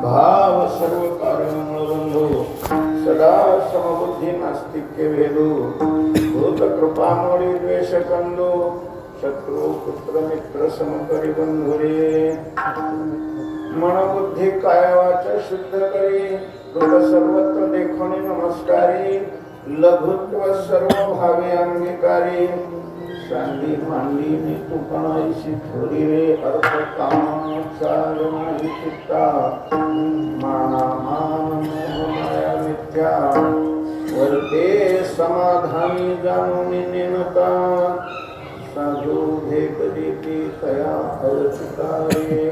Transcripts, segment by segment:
भाव सर्व कारण बंधू सदा समबुद्धी नास्तिक्य भेदू भूत कृपामोडी द्वेष कंदो शत्रु पुत्र मित्र समकरी बंधुरे मनबुद्धी काया वाचा शुद्ध करी लोक सर्वत्र देखोनी नमस्कारी लघुत्व सर्व भावे अंगीकारी सांडी मांडी ने तुपणाईशी थोडी रे अर्थ काम चालनाही चित्ता माना मान माया मिथ्या वर्ते समाधानी जाणून नेनता साधू भेट देती तया अर्चितारे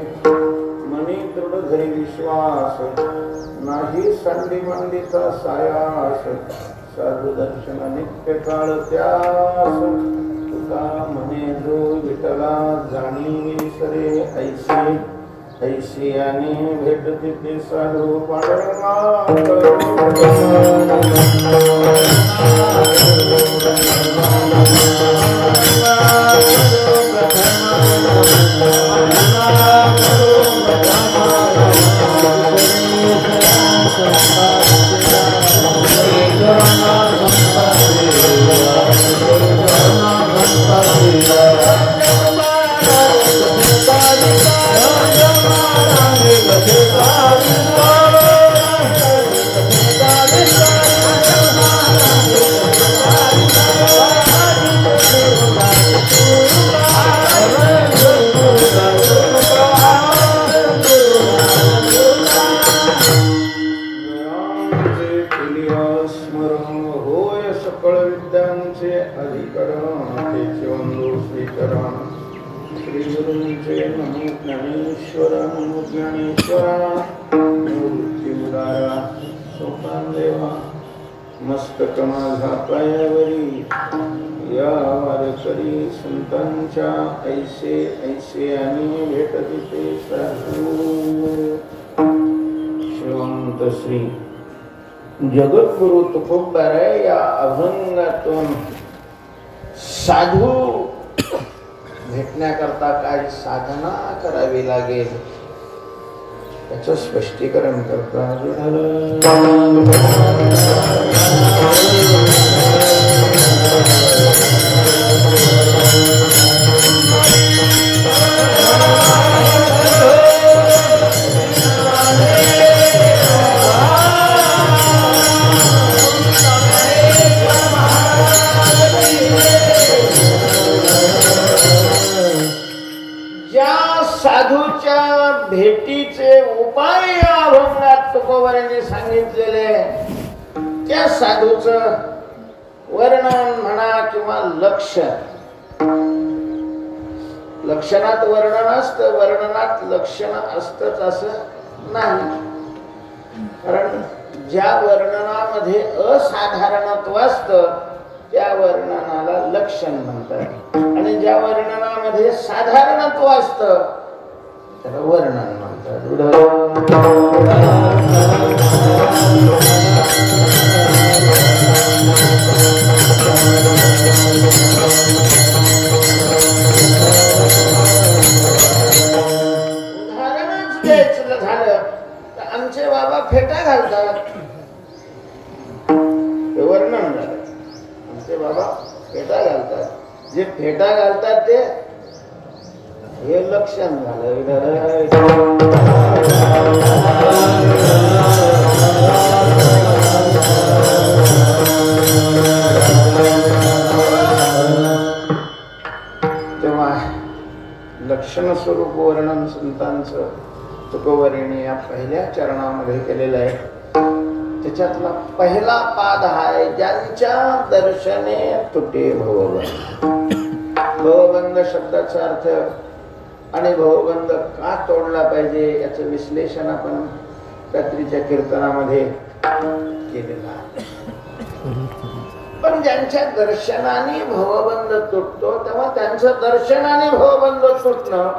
मनी दृढ धरी विश्वास नाही संडी मंडीचा सायास साधू दर्शन नित्य काळ त्यास तुका मने जो विठला जाणी सरे ऐसे ऐसे आणि भेट देते साधू पांडुरंगा मस्तक माझा पायावरी या वारकरी संतांच्या ऐसे ऐसे आणि भेट देते साधू श्रीमंत श्री जगद्गुरु तुकोबाराय या अभंगातून साधू भेटण्याकरता काय साधना करावी लागेल त्याचं स्पष्टीकरण करतात. साधूच्या भेटीचे उपाय या अभंगात तुकोबारांनी सांगितलेले त्या साधूचं वर्णन म्हणा किंवा लक्षणात वर्णन असतं वर्णनात लक्षण असतंच असं नाही. कारण ज्या वर्णनामध्ये असाधारणत्व असतं त्या वर्णनाला लक्षण म्हणतात आणि ज्या वर्णनामध्ये साधारणत्व असतं त्याला वर्णन म्हणतात. उदाहरणच द्यायचं झालं तर आमचे बाबा फेटा घालतात हे वर्णन झालं. आमचे बाबा फेटा घालतात जे फेटा घालतात ते हे लक्षण झालं. तेव्हा लक्षण स्वरूप वर्णन संतांचं तुकोबारांनी या पहिल्या चरणामध्ये केलेलं आहे. त्याच्यातला पहिला पाद आहे ज्यांच्या दर्शने तुटे भवबंध. भवबंध शब्दाचा अर्थ आणि भवबंध का तोडला पाहिजे याचं विश्लेषण आपण रात्रीच्या कीर्तनामध्ये केलेलं आहे. पण ज्यांच्या दर्शनाने भवबंध तुटतो तेव्हा त्यांचं दर्शनाने भवबंध तुटणं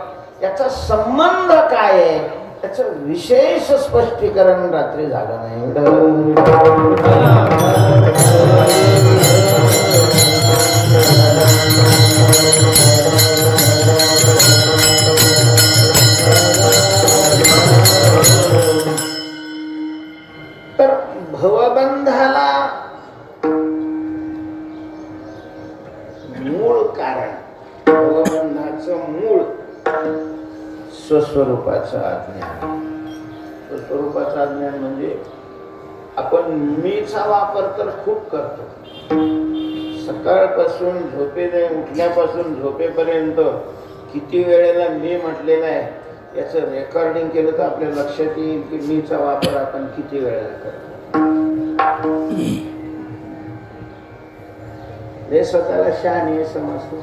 याचा संबंध काय आहे त्याचं विशेष स्पष्टीकरण रात्री झालं नाही. भवबंधाला मूळ कारण, भवबंधाचं मूळ स्वस्वरूपाचं अज्ञान. स्वस्वरूपाचं अज्ञान म्हणजे आपण मीचा वापर तर खूप करतो. सकाळपासून झोपेने उठल्यापासून झोपेपर्यंत किती वेळेला मी म्हटलेलं आहे याचं रेकॉर्डिंग केलं तर आपल्या लक्षात येईल की मीचा वापर आपण किती वेळेला करतो. हे स्वतःला शहाणे समजतो.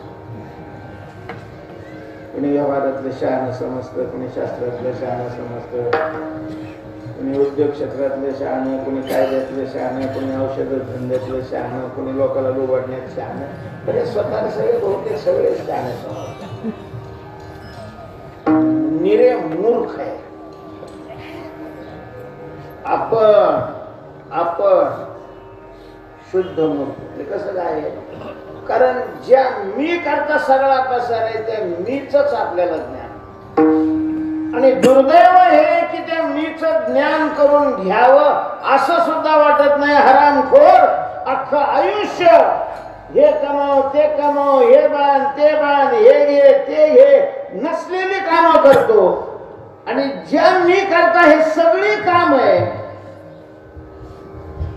कोणी व्यवहारातलं शहाणं समजतं, कोणी शास्त्रातलं शहाणं समजतं, कोणी उद्योग क्षेत्रातलं शहाणं, कोणी कायद्यातलं शहाणं, कोणी औषध धंद्यातलं शहाणं, कोणी लोकांना लुबाडण्यात शहाणं. तर हे स्वतःला सगळे बहुतेक सगळे शहाणे समजतात. निरे मूर्ख आहे आपण शुद्ध मूर्ख. हे कसं काय आहे? कारण ज्या मी करता सगळा पसार आहे त्या मीच आपल्याला ज्ञान. आणि दुर्दैव हे की त्या मीच ज्ञान करून घ्यावं असं सुद्धा वाटत नाही. हरामखोर अख्खं आयुष्य हे कमाव ते कमाव, हे बांध ते बांध, हे घे ते घे, नसलेली कामं करतो. आणि ज्या मी करता हे सगळी काम आहे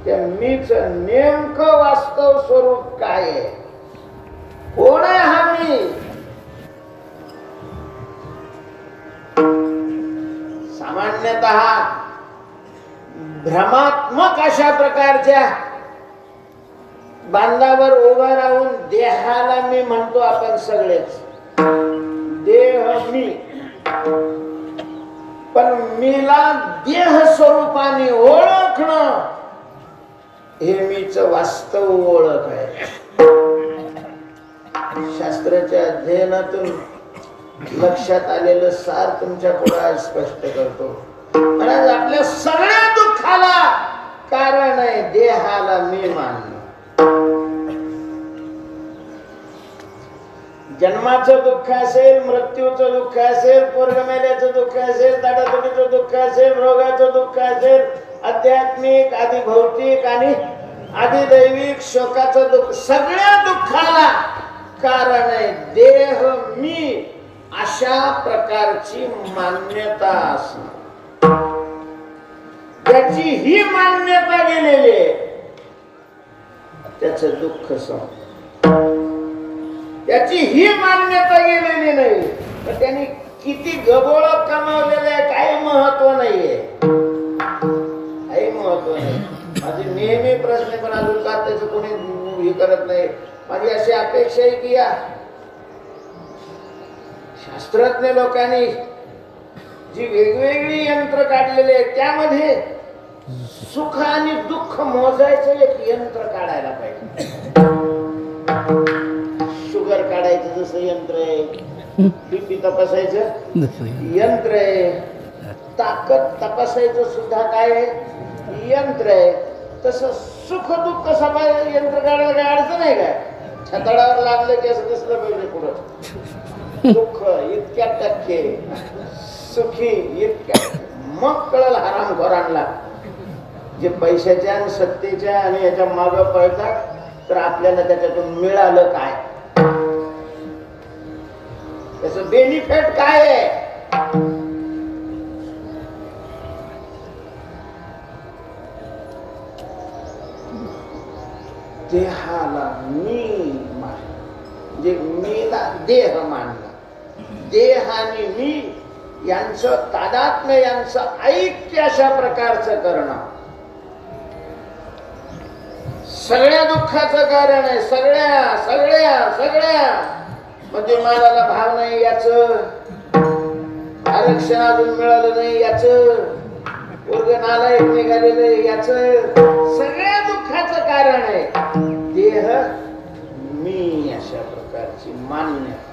त्या मीच नेमकं वास्तव स्वरूप काय आहे? कोण आहे हा मी? सामान्यतः भ्रमात्मक अशा प्रकारच्या बांधावर उभा राहून देहाला मी म्हणतो आपण सगळेच. देह मी. पण मीला देह स्वरूपाने ओळखणं हे मीच वास्तव ओळख आहे. शास्त्राच्या अध्ययनातून लक्षात आलेलं सार तुमच्या पुढे आज स्पष्ट करतो. महाराज आपल्या सगळ्या दुःखाला कारण आहे देहाला मी मानणं. जन्माचं दुःख असेल, मृत्यूचं दुःख असेल, पोरग मेल्याचं दुःख असेल, दाडादुडीचं दुःख असेल, रोगाचं दुःख असेल, आध्यात्मिक आधी भौतिक आणि आधी दैविक शोकाचं दुःख, सगळ्या दुःखाला कारण आहे देह मी अशा प्रकारची मान्यता असणं. त्याची ही मान्यता गेलेली आहे त्याचं दुःख संपतं. त्याची ही मान्यता गेलेली नाही तर त्यांनी किती गबोळ कमावलेलं आहे काही महत्व नाहीये. काही महत्व नाही. माझी नेहमी प्रश्न पण अजून का त्याचं कोणी हे करत नाही. माझी अशी अपेक्षा आहे की या शास्त्रज्ञ लोकांनी जी वेगवेगळी यंत्र काढलेली आहेत त्यामध्ये सुख आणि दुःख मोजायचं एक यंत्र काढायला पाहिजे. शुगर काढायचं जसं यंत्र आहे, बीपी तपासायचं यंत्र आहे, ताकद तपासायचं सुद्धा काय आहे यंत्र आहे. तसं सुख दुःख सभा यंत्र काढायला काय अडचण आहे काय? छताडावर लागलं की असं दिसलं पाहिजे पुढं दुःख इतक्या टक्के, सुखी इतक्या. मग कळलं हरामखोरांना जे पैशाच्या आणि सत्तेच्या आणि याच्या माग पळतात तर आपल्याला त्याच्यातून मिळालं काय, त्याचं बेनिफिट काय आहे. देहाला मी म्हणजे मीला देह मानणं, देह आणि मी यांचं तादात्म्य, यांचं ऐक्य अशा प्रकारचं करणं सगळ्या दुःखाचं कारण आहे. सगळ्या सगळ्या सगळ्या म्हणजे मालाला भाव नाही याचं, आरक्षण अजून मिळालं नाही याचं, वर्ग नालायक निघालेलं याचं, सगळ्या दुःखाचं कारण आहे देह मी अशा प्रकारची मान्यता.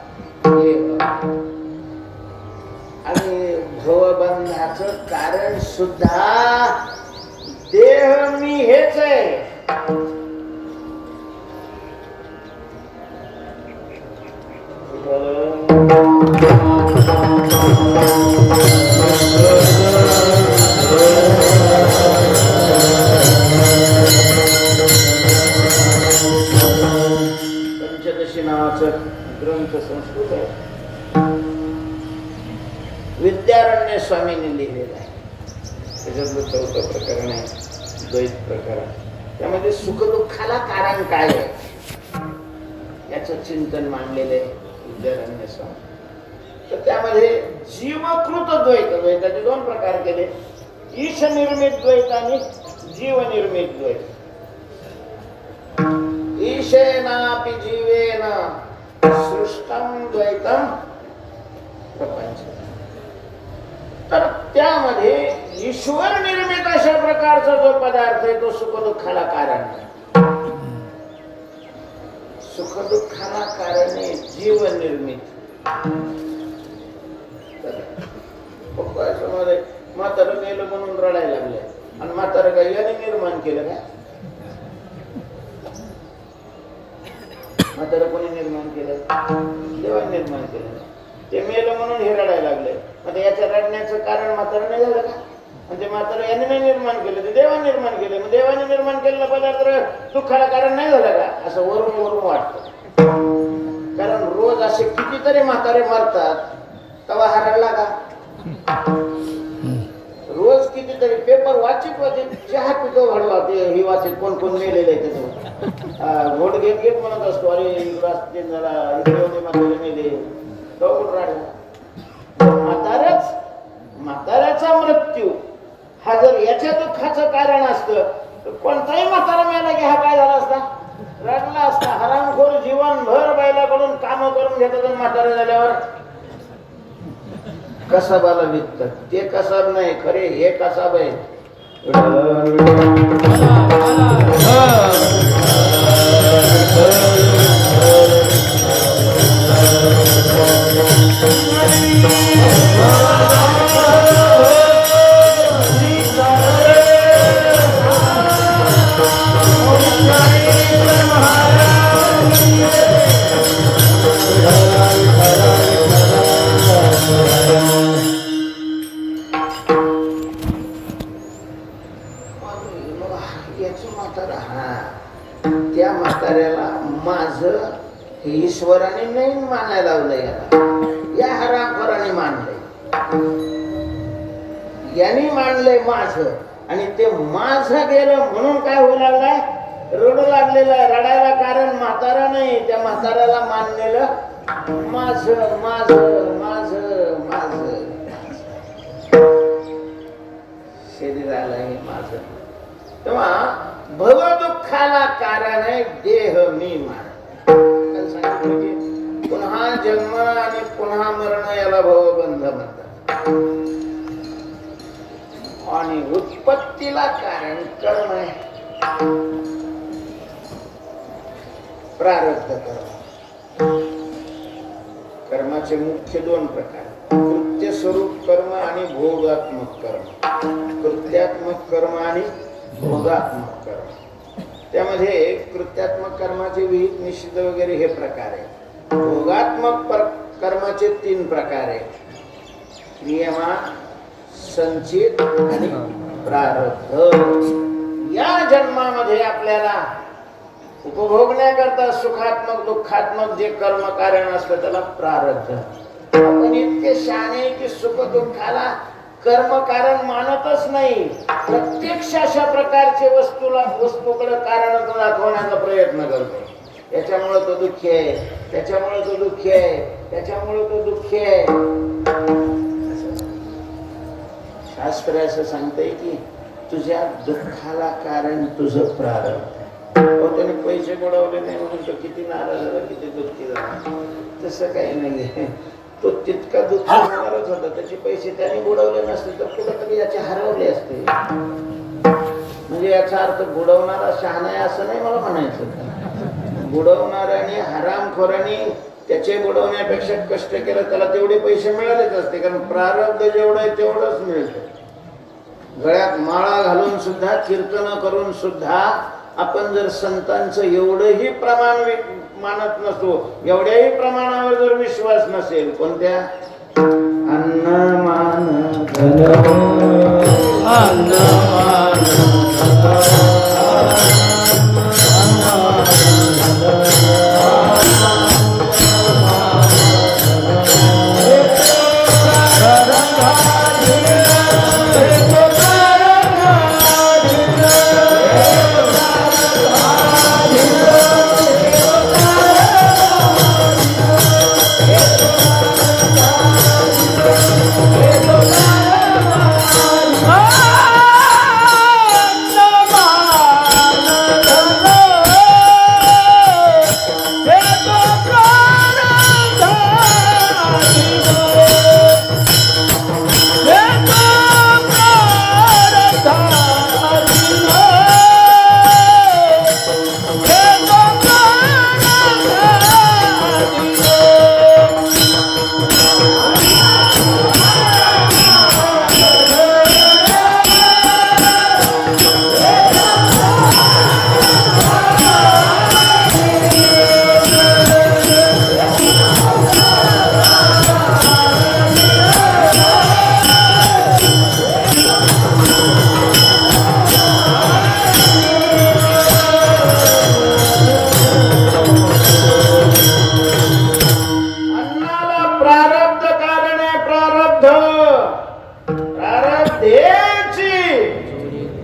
आणि भवबंधाचं कारण सुद्धा देह मी हेच आहे. स्वामींनी लिहिलेलं आहे. त्याच्यातलं 4थं प्रकरण आहे द्वैत प्रकरण. त्यामध्ये सुखदुःखाला कारण काय आहे याचं चिंतन मांडलेलं आहे विद्यारण्य स्वामी. तर त्यामध्ये जीवकृत द्वैत, द्वैताचे 2 प्रकार केले, ईश निर्मित द्वैत आणि जीव निर्मित द्वैत. ईशेनापि जीवेन सृष्टं द्वैतम प्रपंच. तर त्यामध्ये ईश्वर निर्मित अशा प्रकारचा जो पदार्थ आहे तो सुखदुःखाला कारण नाही. सुखदुःखाला कारण आहे जीव निर्मित. म्हातारं गेलं म्हणून रडायला लागले आणि म्हातारं काय याने निर्माण केलं काय? म्हातारं कोणी निर्माण केलं? देवाने निर्माण केलं. ते मेलं म्हणून हे रडायला लागले. मग याच्या रडण्याचं कारण म्हातारं नाही झालं का? म्हणजे म्हातारं याने नाही निर्माण केलं, ते देवाने निर्माण केलं. मग देवाने निर्माण केलेला पदार्थ दुःखाला कारण नाही झालं का? असं वरून वरून वाटतं. कारण रोज असे कितीतरी म्हातारे मरतात, तेव्हा हा रडला का? रोज कितीतरी पेपर वाचित चहा पितो घडवा ते ही वाचित कोण कोण मेलेले त्याच्यावर घोट घेत घेत म्हणत असतो, अरे इकडे जरा इकडे म्हातारे मेले. तो कुठं राहिला? म्हाताऱ्याचा मृत्यू हा जर याच्या दुःखाचं कारण असतं तर कोणताही म्हातारा मेला की हा काय झाला असता? रडला असता. हरामखोर जीवनभर बैलाकडून काम करून घेतात आणि म्हातारा झाल्यावर कसाबाला विकतात. ते कसाब नाही खरे, हे कसाब आहे. त्या म्हाताऱ्याला माझं हे ईश्वराने नाही मानायला लावलंय, या हरामखोराने मानलंय. यांनी मानलंय माझं आणि ते माझं गेलं म्हणून काय होऊ लागलाय? रडू लागलेलं आहे. रडायला कारण म्हातारा नाही, त्या म्हाताऱ्याला मानलेलं माझं माझं माझं माझं शरीराला हे माझं. तेव्हा भवदुःखाला कारण आहे देह मी मान. पुन्हा जन्म आणि पुन्हा मरण याला भवबंध म्हणतात. आणि उत्पत्तीला कारण कर्म आहे, प्रारब्ध कर्म. कर्माचे मुख्य 2 प्रकार, कृत्य स्वरूप कर्म आणि भोगात्मक कर्म. कृत्यात्मक कर्म आणि भोगात्मक कर्म. त्यामध्ये कृत्यात्मक कर्माचे विहित निषिद्ध वगैरे हे प्रकार आहे. भोगात्मक कर्माचे 3 प्रकार आहेत, क्रियमान, संचित आणि प्रारब्ध. या जन्मामध्ये आपल्याला उपभोगण्याकरता सुखात्मक दुःखात्मक जे कर्म कारण असतं त्याला प्रारब्ध. आपण इतके शहाणे की सुख दुःखाला कर्म कारण मानतच नाही. प्रत्यक्ष अशा प्रकारचे वस्तूकडे कारण दाखवण्याचा प्रयत्न करतो. याच्यामुळे तो दुःखी आहे, त्याच्यामुळे तो दुःखी आहे, त्याच्यामुळे तो दुःखी आहे. शास्त्र असं सांगतंय की तुझ्या दुःखाला कारण तुझं प्रारब्ध. त्याने पैसे बुडवले नाही म्हणून तो किती नाराज झाला, किती दुःखी झाला. तसं काही नाहीये. तो तितका दुःखी होणारच होता. त्याचे पैसे त्याने बुडवले नसते तर कुठंतरी याचे हरवले असते. म्हणजे याचा अर्थ बुडवणारा शहाणा आहे असं नाही मला म्हणायचं. बुडवणाऱ्याने हरामखोराने त्याचे बुडवण्यापेक्षा कष्ट केलं, त्याला तेवढे पैसे मिळालेच असते. कारण प्रारब्ध जेवढं आहे तेवढंच मिळतं. गळ्यात माळा घालून सुद्धा, कीर्तन करून सुद्धा आपण जर संतांचं एवढंही प्रमाण मानत नसतो, एवढ्याही प्रमाणावर जर विश्वास नसेल, कोणत्या अन्नमान धन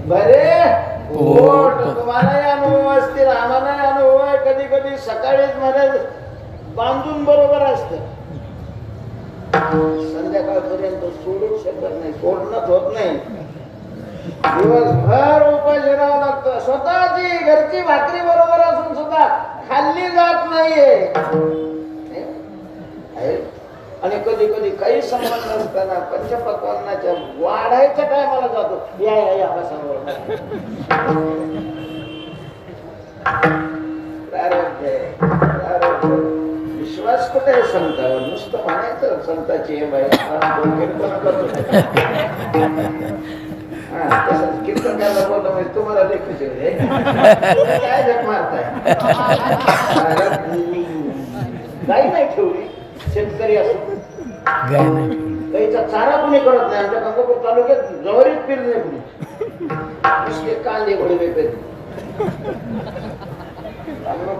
बरे पोट तुम्हालाही अनुभव असतील आम्हालाही अनुभव आहे. कधी कधी सकाळीच मला बांधून बरोबर असत संध्याकाळपर्यंत सोडू शकत नाही सोडणंच होत नाही. दिवसभर उपाशी राहावं लागतं. स्वतःची घरची भाकरी बरोबर असून सुद्धा खाल्ली जात नाहीये. आणि कधी कधी काही संबंध नसताना पंचपक्वान्नाच्या वाढायच्या टायमाला जातो. या बसा विश्वास कुठे आहे संतावर? नुसतं म्हणायचं संताची कीर्तन करतो. तसंच कीर्तन करायला बोललं म्हणजे तुम्हाला देखील काय झक मारताय? गाई नाही ठेवली शेतकरी असो गाईचा चारा कुणी करत नाही. आमच्या गंगापूर तालुक्यात जवळीच फिरत नाही कुणी. नुसते कांदे घोडवे पेरले.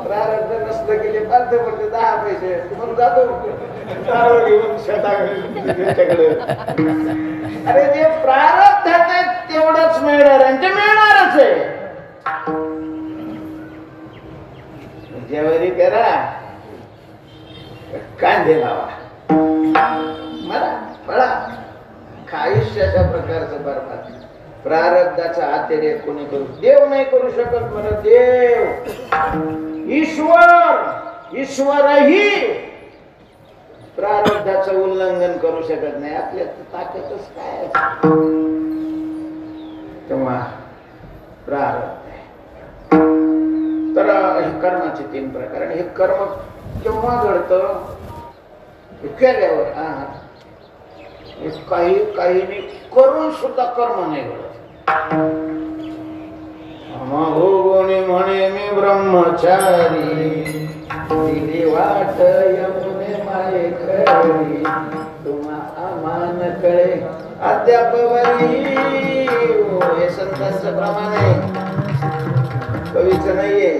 प्रारब्ध नसलं गेले बाध्य पडते 10 पैसे म्हणून जातो घेऊन शेताकडे. अरे जे प्रारब्ध आहे तेवढंच मिळणार आणि ते मिळणारच आहे. ज्यावेळी करा कांदे लावा मला आयुष्याच्या प्रकारचं बरबाद. प्रारब्धाचा अतिरेक कोणी करू देव नाही करू शकत. मला देव ईश्वरही प्रारब्धाचं उल्लंघन करू शकत नाही. आपल्यात ताकदच काय तेव्हा प्रारब्ध आहे. तर हे कर्माचे 3 प्रकार. आणि हे कर्म केव्हा घडतं? केल्यावर काही करून सुद्धा कर्म नाही घडत. कोणी म्हणे मी ब्रह्मचारी दिली वाट यमुने माये खरी तुम्हा अमान कळे अद्यापवरी. हे संतांचं प्रमाण आहे कवीचं नाहीये.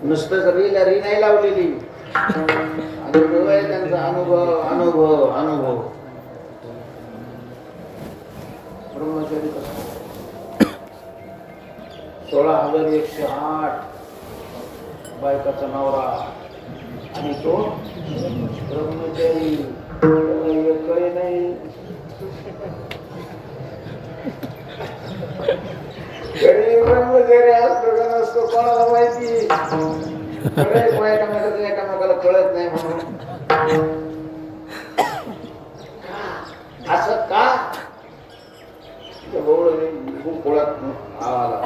नुसतंच रीला री नाही लावलेली. अनुभव आहे त्यांचा. अनुभव ब्रह्मचारी 16,108 बायकाचा नवरा आणि तो ब्रह्मचारी. काही नाही तरी ब्रह्मचारी असतो का नसतो कोणाला माहिती. एकामेकाला कळत नाही म्हणून असं का खूप ओळख आवाला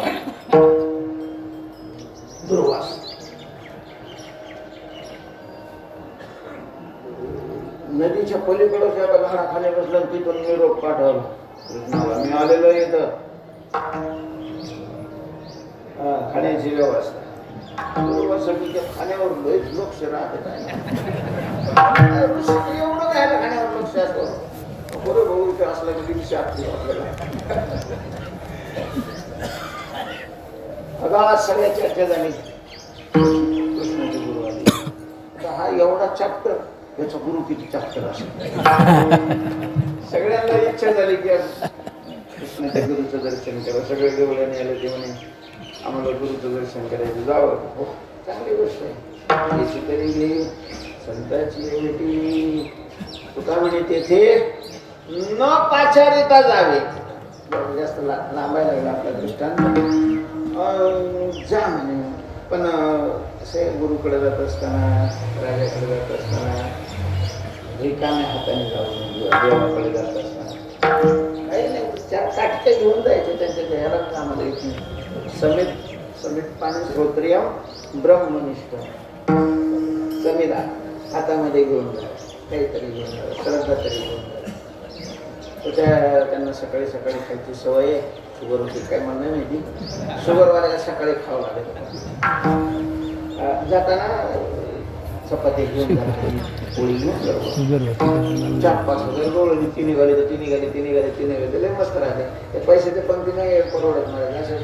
दुर्वास. नदीच्या पलीकडे खाली बसलं तिथून निरोप पाठवला कृष्णाला. मी आलेलो इथं खाण्याची व्यवस्था. खाण्यावर लक्ष राहत एवढं काय खाण्यावर लक्ष असतं. बरोबर असलं की दिवशी गावात सगळ्या चर्चा झाली कृष्णाची गुरु आली. हा एवढा चॅप्टर याचा गुरु किती चॅप्टर असेल. सगळ्यांना इच्छा झाली की कृष्णाच्या गुरुचं दर्शन करा. सगळे देवळ्याने आले ते म्हणे आम्हाला गुरुचं दर्शन करायचं जावं. हो चांगली गोष्ट आहे. याची तरी घे संतांची भेटी. तुका म्हणे तेथे न पाचारिता जावे. जास्त लांबायला लागला आपला दृष्टांत. जा म्हणे. पण असे गुरुकडे जात असताना राजाकडे जात असताना रिकाम्या हाताने जाऊ. देवाकडे जात असताना काही नाही 4 काठ्या घेऊन जायचे त्यांच्या देहाला कामाला येते. समित पाणी श्रोत्रियम ब्रह्मनिष्ठ समिधा हातामध्ये घेऊन जा. काहीतरी घेऊन जा. श्रद्धा तरी घेऊन जा. त्यांना सकाळी खायची सवय आहे. शुगर होती काय म्हणणं माहिती. शुगरवाल्याला सकाळी खावं लागेल. जाताना चपाती घेऊन जाते पोळी घेऊन जाऊ. 4-5 हजार गोळी. ती निघाली लय मस्त राहते. ते पैसे ते पंक्ती नाही परवडत मला. असं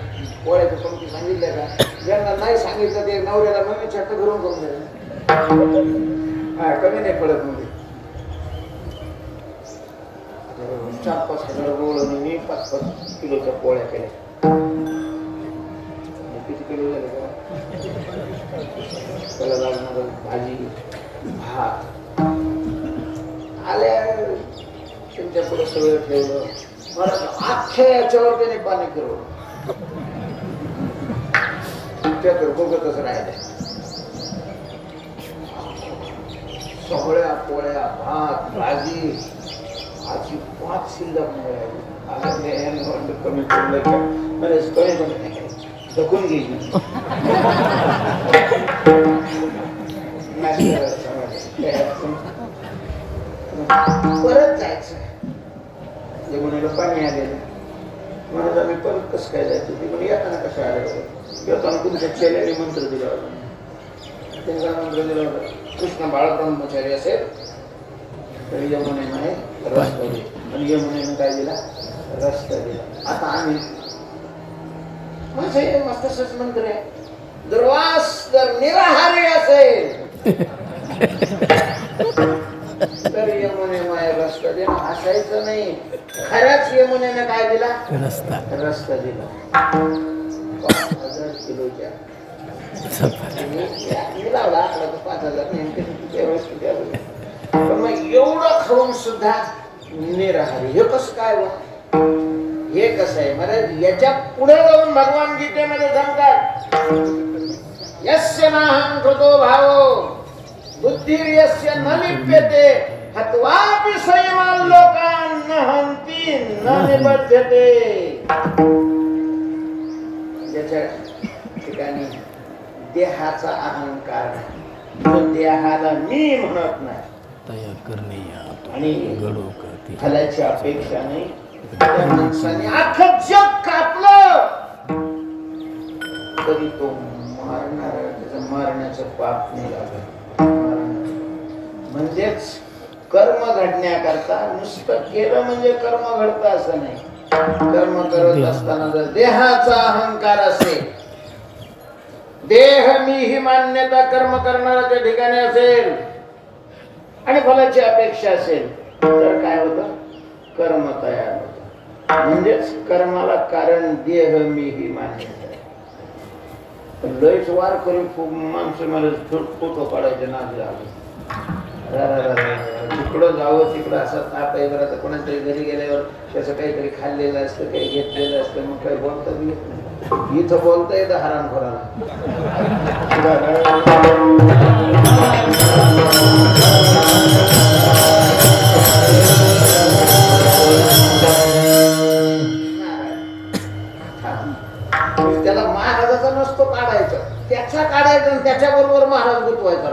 पोळ्याच्या पंक्ती सांगितल्या का ज्यांना नाही सांगितलं ते नवऱ्याला मग छट्ट घरून करून द्यायला. कमी नाही पडत म्हणजे 4-5 हजार गोळ मी 5-5 किलोच्या पोळ्या केल्या. किती किलो झाले का? त्याला लागणार भाजी भात आल्या त्यांच्या पुढे सगळं ठेवलं. मला अख्ख्या याच्यावर त्याने पाणी फिरवलं. त्याकडे बघतच राहिल्या. सगळ्या पोळ्या भात भाजी आजी 5 शिल्लक कमी पडलं का मला ढकून गेली. परत जायचं यमुनेला पाणी आलेलं. म्हणत आम्ही परत कसं काय जायचं ते पण येताना कसं आलेलं. येताना तुमच्या चेल्याने मंत्र दिला होता. त्यांचा मंत्र दिला होता कृष्ण बाळब्रह्मचारी असेल तर यमुनेने रस्ता दिला आणि यमुनेने काय दिला रस्ता दिला. आता आम्ही म्हणजे मस्त असंच मंत्र आहे. दुर्वास जर निराहारी असेल तर यमुनेमाय रस्ता दिला. हसायचं नाही. खऱ्याच यमुनेने काय दिला रस्ता दिला. 5,000 किलोच्या लावला आकडा तर 5,000 पण मग एवढं खाऊन सुद्धा निराहारी. हे कसं काय बघ. हे कसं आहे महाराज. याच्या पुढे जाऊन भगवान गीतेमध्ये सांगतात यस्य नाहं कृतो भावो बुद्धिर्यस्य न लिप्यते हत्वापि संयमान् लोकान् न हन्ति न निबध्यते. याच्या ठिकाणी देहाचा अहंकार नाही. जो देहाला मी म्हणत नाही तयार करणे आणि फलाची अपेक्षा नाही. त्या माणसाने अख्खं जग कापलं तरी तो मारणार. त्याचं मारण्याचं पाप नाही लागलं. म्हणजेच कर्म घडण्याकरता नुसतं केलं म्हणजे कर्म घडतं असं नाही. कर्म करत असताना जर देहाचा अहंकार असेल देह मी ही मान्यता कर्म करणाऱ्याच्या ठिकाणी असेल आणि फलाची अपेक्षा असेल तर काय होतं कर्म तयार होतं. म्हणजेच कर्माला कारण देह मी ही मान्यता. लयच वार करून खूप माणसं मला फोटो काढायचे नाद लागले. तिकडं जावं तिकडं असा ताप आहे. बरं तर कोणाच्या घरी गेल्यावर त्याचं काहीतरी खाल्लेलं असतं काही घेतलेलं असतं मग काही बोलता येत नाही. इथं बोलता येतं हराम खोराला. त्याला महाराजाचा नसतो काढायचा. त्याचा काढायचा आणि त्याच्या बरोबर महाराज गुतवायचा.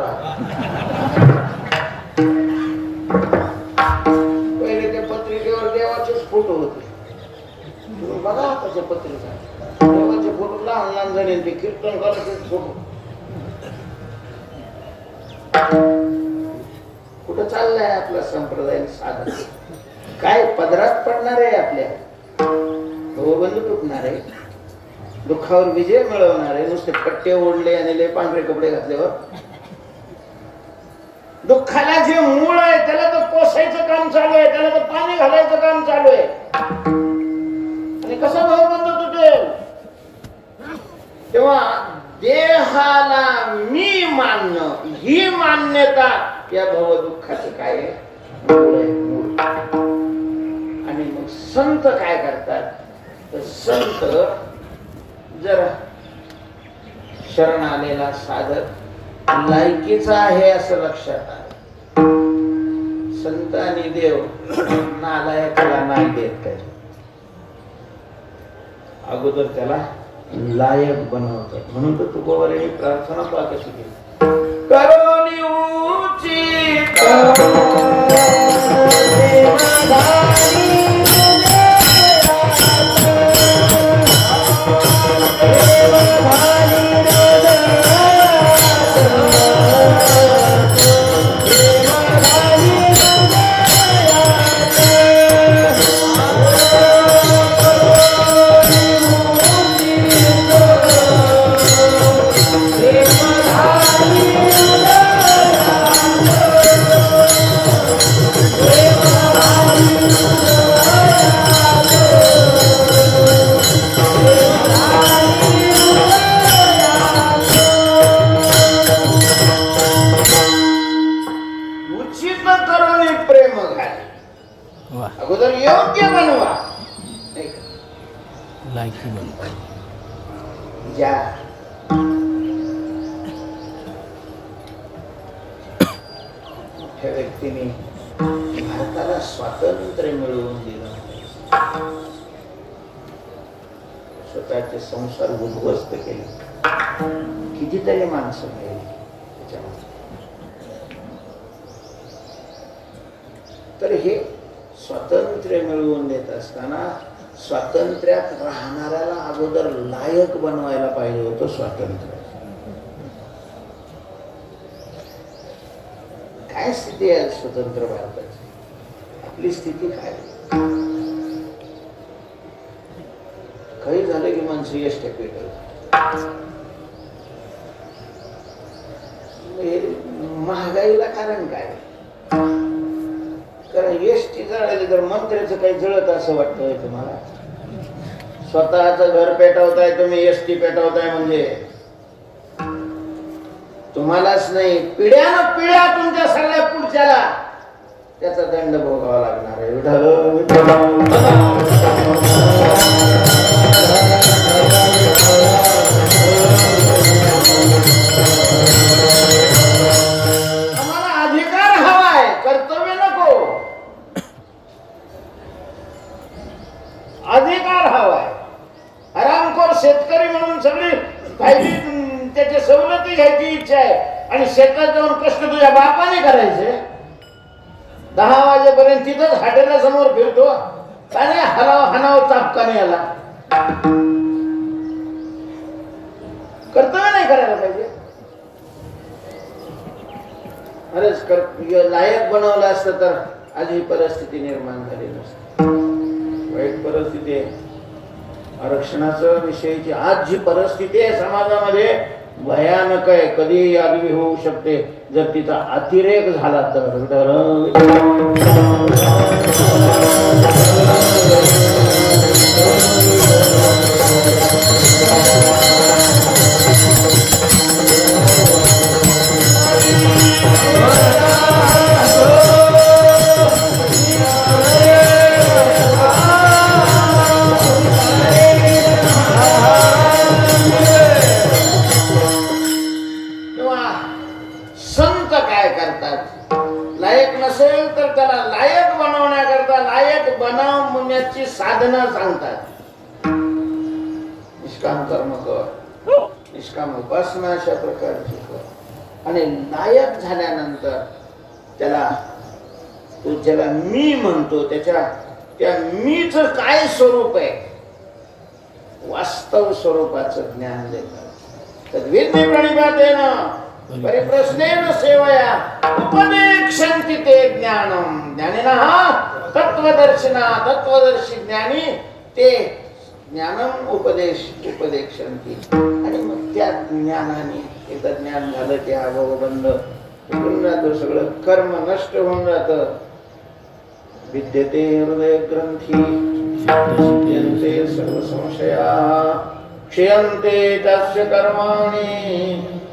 पहिले त्या पत्रिकेवर देवाचेच फोटो होते. तुम्ही बघा त्याच्या पत्रिका देवाचे फोटो लहान लहान जणी ते कीर्तन करायचे फोटो. कुठं चाललाय आपला संप्रदाय साधन. काय पदरात पडणार आहे आपल्या बंद तुटणार आहे. दुःखावर विजय मिळवणार आहे. नुसते पट्टे ओढले आणि लय पांढरे कपडे घातल्यावर दुःखाला जे मूळ आहे त्याला तर पोसायचं काम चालू आहे. त्याला तर पाणी घालायचं काम चालू आहे. आणि कसा भाव बंद तुटेल तेव्हा देहाला मी मानणं ही मान्यता या भव दुःखाचं काय आहे मूळ आहे. मूळ. आणि मग संत काय करतात तर संत जर शरण आलेला साधक लायकीचा आहे असं लक्षात आलं. संत आणि देव नालायकाला नाही देत काही. अगोदर त्याला लायक बनवतात. म्हणून तर तुकोबारांनी प्रार्थना पहा कशी केली. करोनी उचित ज्या मोठ्या व्यक्तीने भारताला स्वातंत्र्य मिळवून दिलं, स्वतःचे संसार उद्ध्वस्त केले, कितीतरी माणसं मिळेल त्याच्यामध्ये. तर हे स्वातंत्र्य मिळवून देत असताना स्वातंत्र्यात राहणाऱ्याला अगोदर लायक बनवायला पाहिजे होतं स्वातंत्र्य. काय स्थिती आहे स्वतंत्र भारताची? आपली स्थिती काय? काही झालं की माणसं यश पेटवतात. महागाईला कारण काय? कारण एसटी जळाली तर मंत्र्याचं काही जळत असं वाटतंय तुम्हाला? स्वतःचं घर पेटवताय तुम्ही, एसटी पेटवताय म्हणजे तुम्हालाच नाही, पिढ्यानं पिढ्या तुमच्या सगळ्या पुढच्याला त्याचा दंड भोगावा लागणार आहे. आम्हाला अधिकार हवाय, कर्तव्य नको. अधिकार हवाय. आरामखोर शेतकरी म्हणून सगळी पाहिजे त्याच्या सवलती घ्यायची इच्छा आहे आणि शेतात जाऊन कष्ट तुझ्या बापाने करायचे. 10 वाजेपर्यंत तिथंच हॉटेला समोर फिरतो आणि हानाव चापकाने आला. कर्तव्य नाही करायला पाहिजे. अरे लायक बनवलं असतं तर आज ही परिस्थिती निर्माण झाली नसती. वाईट परिस्थिती आहे. आरक्षणाचं विषयीची आज जी परिस्थिती आहे समाजामध्ये भयानक आहे. कधी आगवी होऊ शकते जर तिचा अतिरेक झाला तर. साधना सांगतात. निष्काम कर्म कर, निष्काम उपासना अशा प्रकारची कर आणि लायक झाल्यानंतर त्याला तो ज्याला मी म्हणतो त्याच्या त्या मीच काय स्वरूप आहे वास्तव स्वरूपाचं ज्ञान देतात. तद्विद्ये प्रणिपातेन परिप्रश्नेन सेवया उपदेक्षन्ति ते ज्ञानम. ज्ञानिनः तत्वदर्शिना, तत्वदर्शी ज्ञानी ते ज्ञानम उपदेक्षन्ति. आणि मग त्या ज्ञानाने एकदा ज्ञान झालं की हा भवबंध उठून जातो, सगळं कर्म नष्ट होऊन जातं. विद्यते हृदय ग्रंथी क्षयन्ते सर्व संशया क्षयन्ते तस्य कर्माणि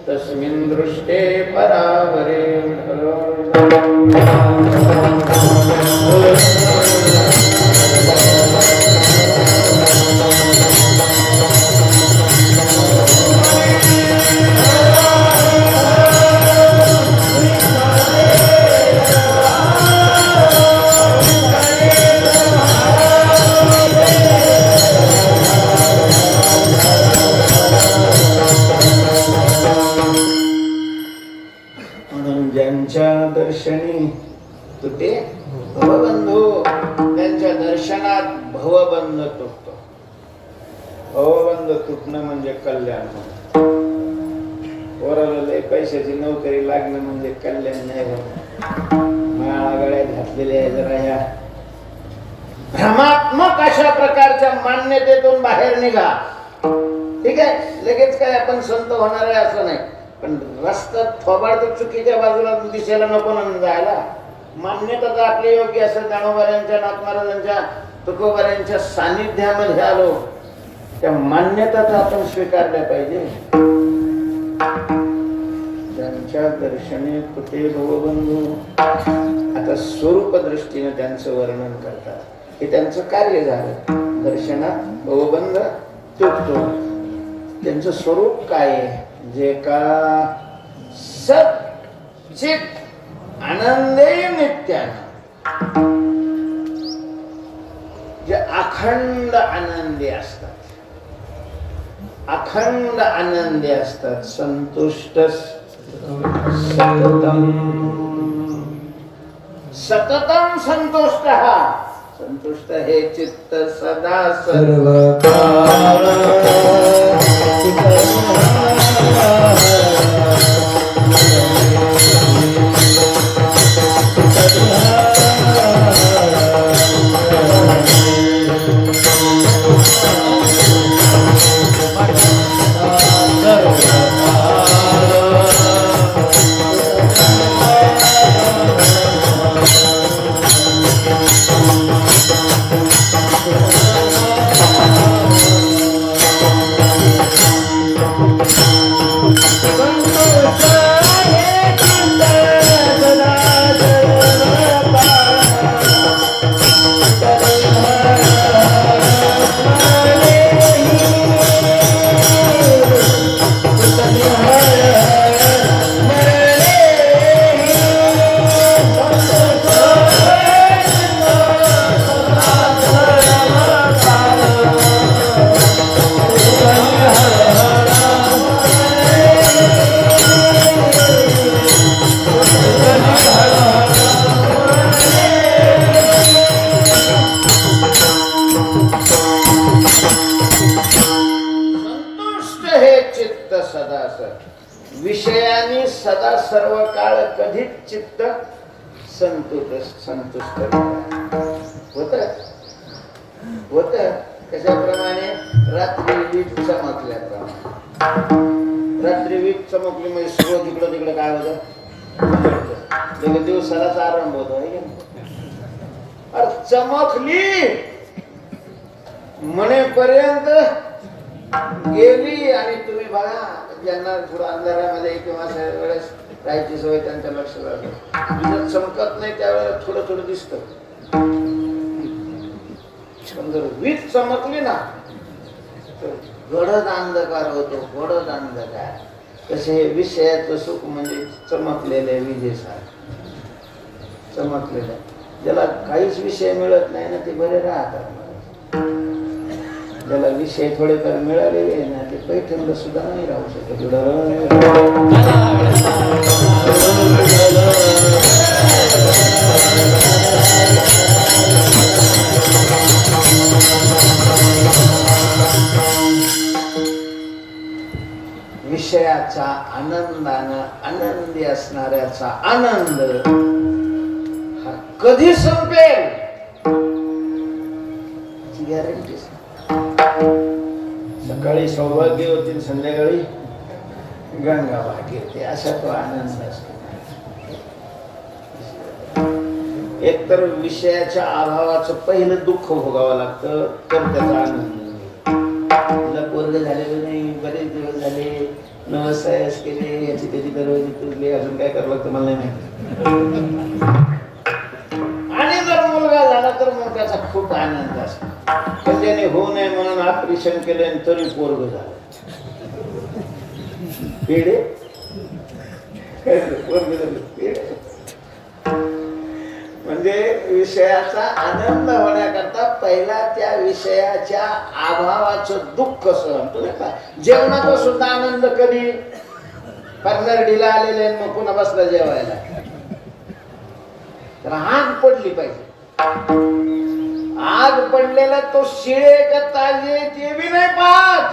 तस्मिन् दृष्टे परावरे. दर्शनी तुटे भवबंधू. त्यांच्या दर्शनात भवबंध तुटतो. भवबंध तुटणं म्हणजे कल्याण. पोराला लय पैशाची नोकरी लागणं म्हणजे कल्याण नाही होत. माळा गळ्यात घातलेल्या जरा या भ्रमात्मक अशा प्रकारच्या मान्यतेतून बाहेर निघा. ठीक आहे, लगेच काय आपण संत होणार आहे असं नाही, पण रस्त्यात थोबाड तर चुकीच्या बाजूला दिसायला नको ना जायला. मान्यता तर आपली योग्य असेल. ज्ञानोबाऱ्यांच्या, नाथ महाराजांच्या, तुकोबाऱ्यांच्या सानिध्यामध्ये आलो, त्या मान्यता तर आपण स्वीकारल्या पाहिजे. त्यांच्या दर्शने कुठे भवबंधू. आता स्वरूप दृष्टीने त्यांचं वर्णन करतात. हे त्यांचं कार्य झालं. दर्शनात भवबंध तुटतो. त्यांचं स्वरूप काय आहे? जे का सत चित आनंदे नित्यानंद, जे अखंड आनंदी असतात, अखंड आनंदी असतात. संतुष्ट सततम, सततम संतुष्ट, संतुष्ट हे चित्त सदा सर्वकाळ. विषयानी सदा सर्व काळ कधीच चित्त संतुष्ट होत होत. कशाप्रमाणे? रात्री वीज चमकल्याप्रमाणे. रात्री वीज चमकली म्हणजे सगळं जिकडं तिकडं काय होतं, दिवसालाच आरंभ होतो. अरे चमकली म्हणेपर्यंत गेली. आणि तुम्ही बघा, ज्यांना थोडं अंधारामध्ये किंवा वेळेस राहायची सवय त्यांच्या लक्षात आलं, चमकत नाही त्यावेळेला थोडं थोडं दिसत. पण जर वीज चमकली ना तर गडद अंधकार होतो, गडद अंधकार. तसे हे विषयाचं सुख म्हणजे चमकलेले विजेसारखे, चमकलेले. ज्याला काहीच विषय मिळत नाही ना ते बरे राहतात. ज्याला विषय थोडेफार मिळालेले आहे ना ते पैठणला सुद्धा नाही राहू शकत. विषयाचा आनंदानं आनंदी असणाऱ्याचा आनंद हा कधी संपेल गॅरंटी. सकाळी सौभाग्य होती, संध्याकाळी गंगा भाग्य होते, असा तो आनंद असतो. एकतर विषयाच्या अभावाचं पहिलं दुःख भोगावं लागतं, तर त्याचा आनंद. तुला पोरग झालेलं नाही, बरेच दिवस झाले, नवसायस केले, याची त्याची दरवाजी तुटली, अजून काय करावं लागतं मला नाही माहिती. आणि जर मुलगा झाला तर मग त्याचा खूप आनंद असतो. पण त्याने होऊ नये म्हणून ऑपरेशन केलं तरी पोरग झालं. पेढे पोरग झालं, पेढे. म्हणजे विषयाचा आनंद होण्याकरता पहिला त्या विषयाच्या अभावाचं दुःख सहन. तुला जेवणाचा सुद्धा आनंद कधी? नरडीला आलेले मग पुन्हा बसला जेवायला, तर आग पडली पाहिजे. आग पडलेला तो शिळे का ताजे ते बी नाही पाहत.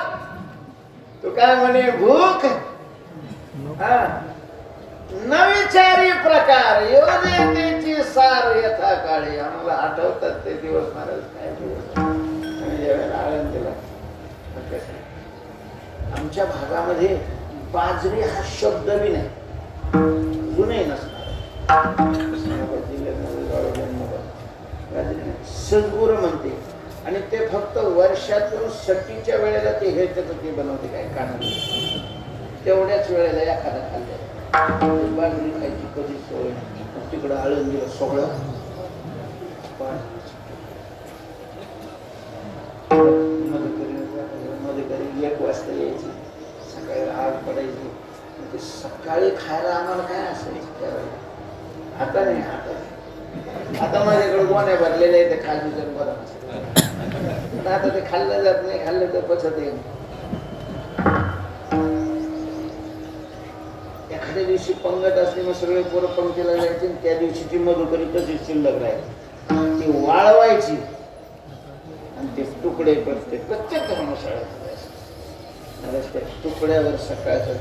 तो काय म्हणे, भूक नविचारी प्रकार योजनेची सार यथा काळी. आम्हाला आठवतात ते दिवस महाराज, काय दिवस आम्ही ज्यावेळेला आळंदीला. आमच्या भागामध्ये बाजरी हा शब्द बी नाही, जुने नसणार. सजगुर म्हणते आणि ते फक्त वर्षातून सटीच्या वेळेला ते हे त्याचं ते बनवते काय काढून, तेवढ्याच वेळेला एखादा खाल्ल्या बाजरी खायची कधी सोय. तिकडं आळंदीला सगळं सकाळी खायला आम्हाला काय असायचं त्यावेळेला. आता नाही, आता माझ्याकडे गोण्या भरलेले आहे ते खाली बरं. पण आता ते खाल्लं जात नाही, खाल्लं तर पचत येईल. एखाद्या दिवशी पंगत असली मग सगळे पोरं पंक्तीला जायचे, त्या दिवशी ती मधुकरी तशीच शिल्लक राहायची, ती वाळवायची आणि ते तुकडे प्रत्येक धर्मशाळेत त्या तुकड्यावर सकाळचं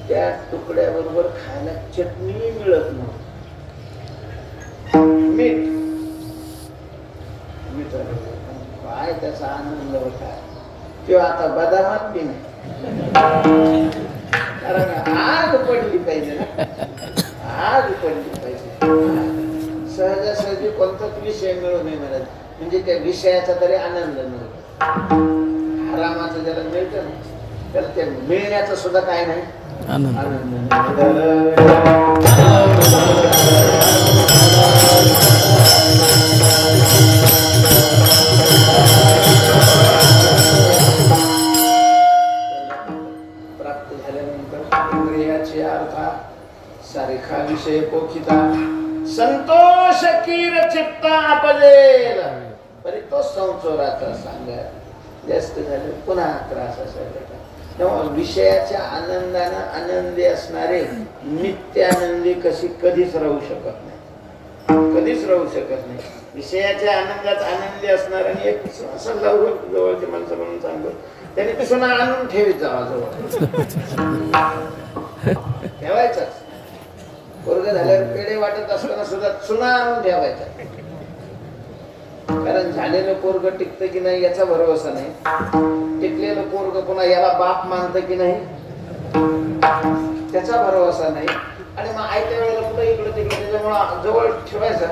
त्या तुकड्याबरोबर खायला चटणी मिळत नव्हती, मीठ. काय त्याचा आनंद होता किंवा आता बदामात बी नाही, कारण आग पडली पाहिजे ना, आग पडली पाहिजे. सहजासहजी कोणताच विषय मिळू नाही मिळत, म्हणजे त्या विषयाचा तरी आनंद मिळतो. हरामाचं ज्याला मिळतं ना त्याला ते मिळण्याचं सुद्धा काय नाही आनंद. प्राप्त झाल्यानंतर इंद्रियाची अर्था सारिखा विषय पोखिता संतोष कीर चित्ता आपजेल, तरी तो संचोराचा सांगा जास्त झाले पुन्हा त्रास असायला. तेव्हा विषयाच्या आनंदानं आनंदी असणारे नित्य आनंदी कधीच राहू शकत नाही, कधीच राहू शकत नाही. विषयाच्या आनंदात आनंदी असणाऱ्याने एक असं जवळची माणसं म्हणून सांगतो, त्याने ते सोना आणून ठेवीत जावा जवळ, ठेवायचाच. पोरग झाल्यावर पेढे वाटत असताना सुद्धा चुना आणून ठेवायचा, कारण झालेलं पोरग टिकतं की नाही याचा भरोसा नाही, टिकलेलं पोरग पुन्हा याला बाप मानतं की नाही त्याचा भरोसा नाही. आणि मग आयत्या वेळेला कुठं इकडे तिकडे त्याच्यामुळे जवळ ठेवायचा.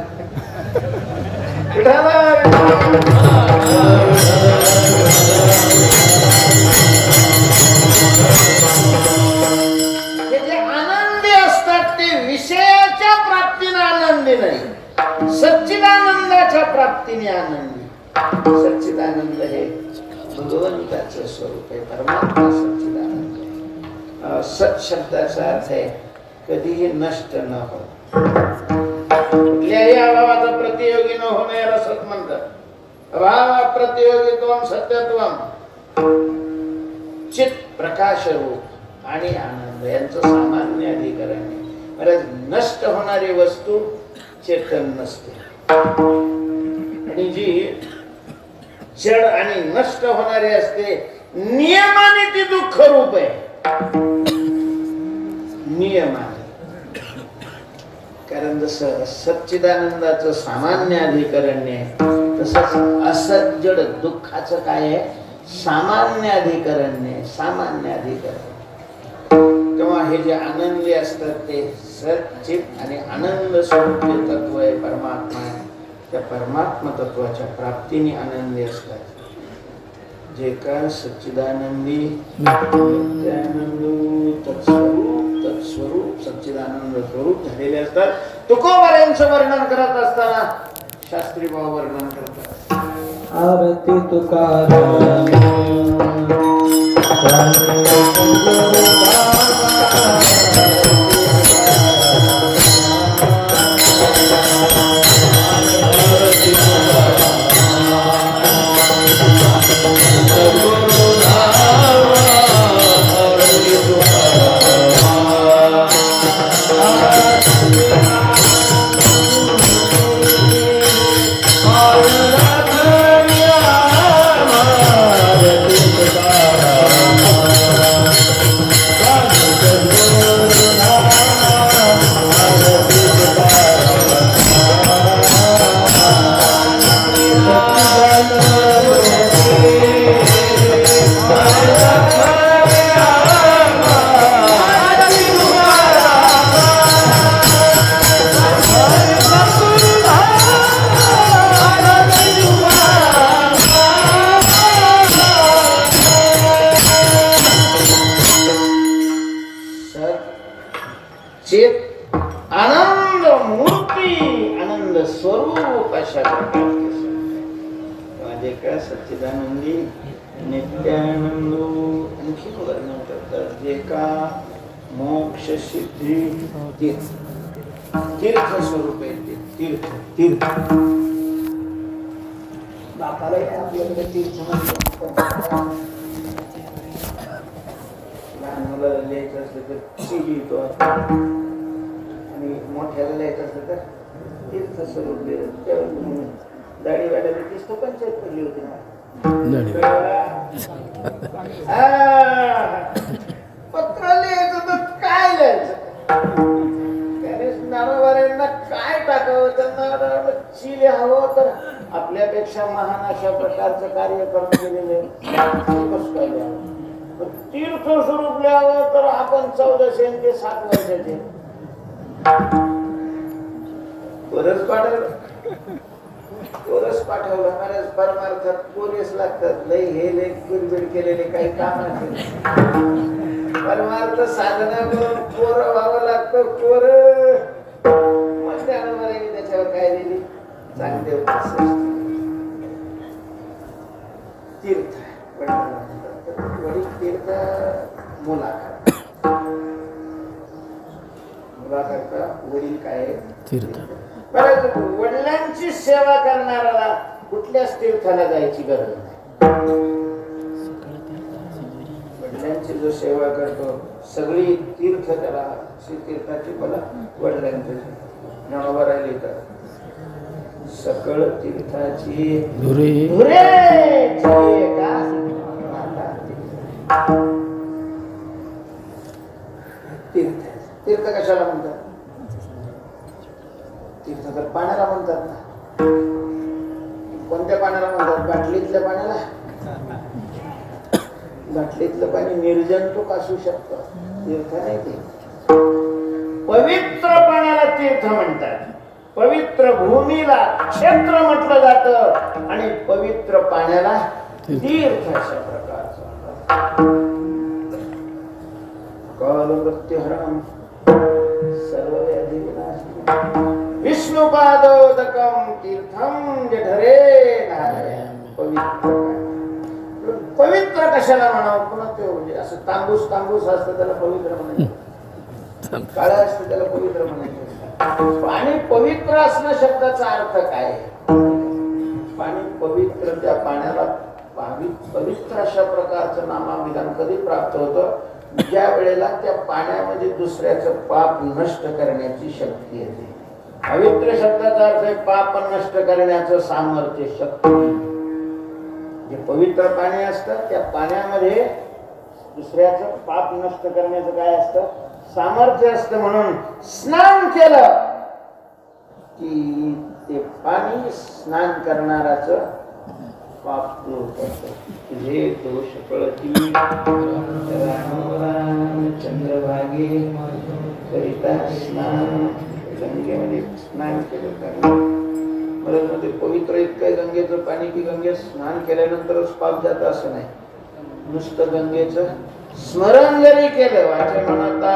हे जे आनंदी असतात ते विषयाच्या प्राप्तीने आनंदी नाही, सच्चिदानंदाच्या प्राप्तीने आनंदी. सच्चिदानंद हे भगवंताचं स्वरूप आहे, परमात्मा सच्चिदानंद आहे. सत शब्दाचा अर्थ आहे कधीही नष्ट न हो, कुठल्याही अभावाचा प्रतियोगी न होणे याला सत म्हणतात. अभाव प्रतियोगित्वम सत्यत्वम चित प्रकाश रूप आणि आनंद यांचं सामान्य अधिकरण आहे. बरं, नष्ट होणारी वस्तू चेतन नसते आणि जी जड आणि नष्ट होणारी असते नियमाने ती दुःख रूप आहे. नियमाने, कारण जसं सच्चिदानंदाचं सामान्य अधिकरण आहे तसंच असज्जड दुःखाचं काय आहे सामान्य अधिकरण आहे, सामान्य अधिकरण. तेव्हा हे जे आनंदी असतात ते सच्चित आणि आनंद स्वरूप जे तत्व आहे परमात्मा आहे, त्या परमात्मा तत्वाच्या प्राप्तीने आनंदी असतात. जे का सच्चिदानंदी नित्यानंद तत्स्वरूप सच्चिदानंद स्वरूप झालेले असतात. तुकोबारांचं वर्णन करत असताना शास्त्री भाव वर्णन करतात. आरती तुकाराम मोक्ष सिद्धी तीर्थ तीर्थ स्वरूप आहे ते तीर्थ तीर्थ बापाला आपल्याकडे तीर्थ लहान मुलाला लिहायचं असलं तर सी लिहितो आणि मोठ्याला लिहायचं असलं तर तीर्थ स्वरूप दाढी वाढायला तीच तो पंचायत पडली होती ना पत्र लिहायचं तर काय लिहायचं त्याने नारळवाऱ्यांना काय टाकावं त्यांना चिले हवं तर आपल्यापेक्षा महान अशा प्रकारचं कार्य करून गेलेले तीर्थ स्वरूप लिहावं तर आपण 1400 ते 7 वर्षाचे कोरस पाठवलं बऱ्याच परमार्थात कोरेस लागतात लई हे लेख गुरबिड केलेले काही काम नाही परमार्थ साधना करून कोर व्हावं लागतं कोर मग त्याच्यावर काय दिली चांगले तीर्थ वडील तीर्थ मुलाकरता वडील काय तीर्थ वडिलांची सेवा करणाऱ्याला कुठल्याच तीर्थाला जायची गरज नाही वडिलांची जो सेवा करतो सगळी तीर्थ त्याला तीर्थाची मला वडिलांची नावावर आली तर सकळ तीर्थाची धुरे तीर्थ तीर्थ कशाला म्हणतात तीर्थ तर पाण्याला म्हणतात ना कोणत्या पाण्याला म्हणतात बाटलीतल्या पाण्याला बाटलीतलं पाणी निर्जंतुक असू शकतं तीर्थ नाही ते पवित्र पाण्याला तीर्थ म्हणतात पवित्र भूमीला क्षेत्र म्हटलं जातं आणि पवित्र पाण्याला तीर्थ अशा प्रकारचं काल मृत्युहरणं सर्व व्याधी विनाशनं विष्णुपादोदकं तीर्थं जठरे पवित्र पवित्र कशाला म्हणावं पुन्हा ते म्हणजे असं तांबूस असतं त्याला पवित्र म्हणायचं काळं असतं त्याला पवित्र म्हणायचं पाणी पवित्र असणं शब्दाचा अर्थ काय पाणी पवित्र त्या पाण्याला पवित्र अशा प्रकारचं नामाविधान कधी प्राप्त होतं ज्या वेळेला त्या पाण्यामध्ये दुसऱ्याचं पाप नष्ट करण्याची शक्ती येते पवित्र शब्दाचा अर्थ आहे पाप नष्ट करण्याचं सामर्थ्य शक्ती जे पवित्र पाणी असतं त्या पाण्यामध्ये दुसऱ्याचं पाप नष्ट करण्याचं काय असतं सामर्थ्य असतं म्हणून स्नान केलं की ते पाणी स्नान करणाराचं पाप दूर करतं हे दोष कळती चंद्रभागे करिता स्नान गंगेमध्ये स्नान केलं मध्ये पवित्र इतकं गंगेचं पाणी की गंगेत स्नान केल्यानंतरच पाप जात असं नाही नुसतं गंगेचं स्मरण जरी केलं वाचे म्हणता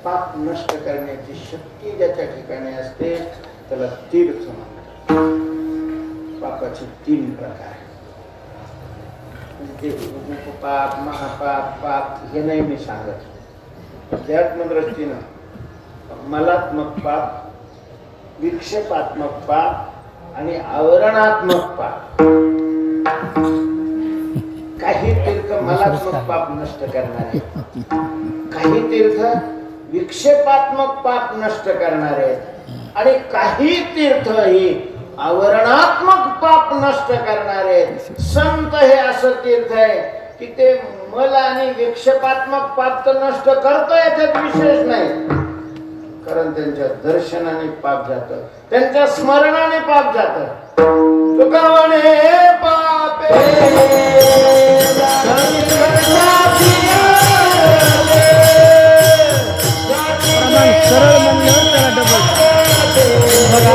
पाप नष्ट करण्याची शक्ती ज्याच्या ठिकाणी असते त्याला तीर्थ म्हणतात पापाचे 3 प्रकार पाप महापाप पाप हे नाही मी सांगत अध्यात्मदृष्टीनं मलात्मक पाप, विक्षेपात्मक पाप आणि आवरणात्मक पाप. काही तीर्थ मलात्मक पाप नष्ट करणारे, काही तीर्थ विक्षेपात्मक पाप नष्ट करणारे आणि काही तीर्थ ही आवरणात्मक पाप नष्ट करणारे. संत हे असं तीर्थ आहे की ते मल आणि विक्षेपात्मक पाप तर नष्ट करता याच्यात विशेष नाही, कारण त्यांच्या दर्शनाने पाप जातं, त्यांच्या स्मरणाने पाप जातं. तुकावणे पापे सरळ म्हणलं त्याला डबल बघा.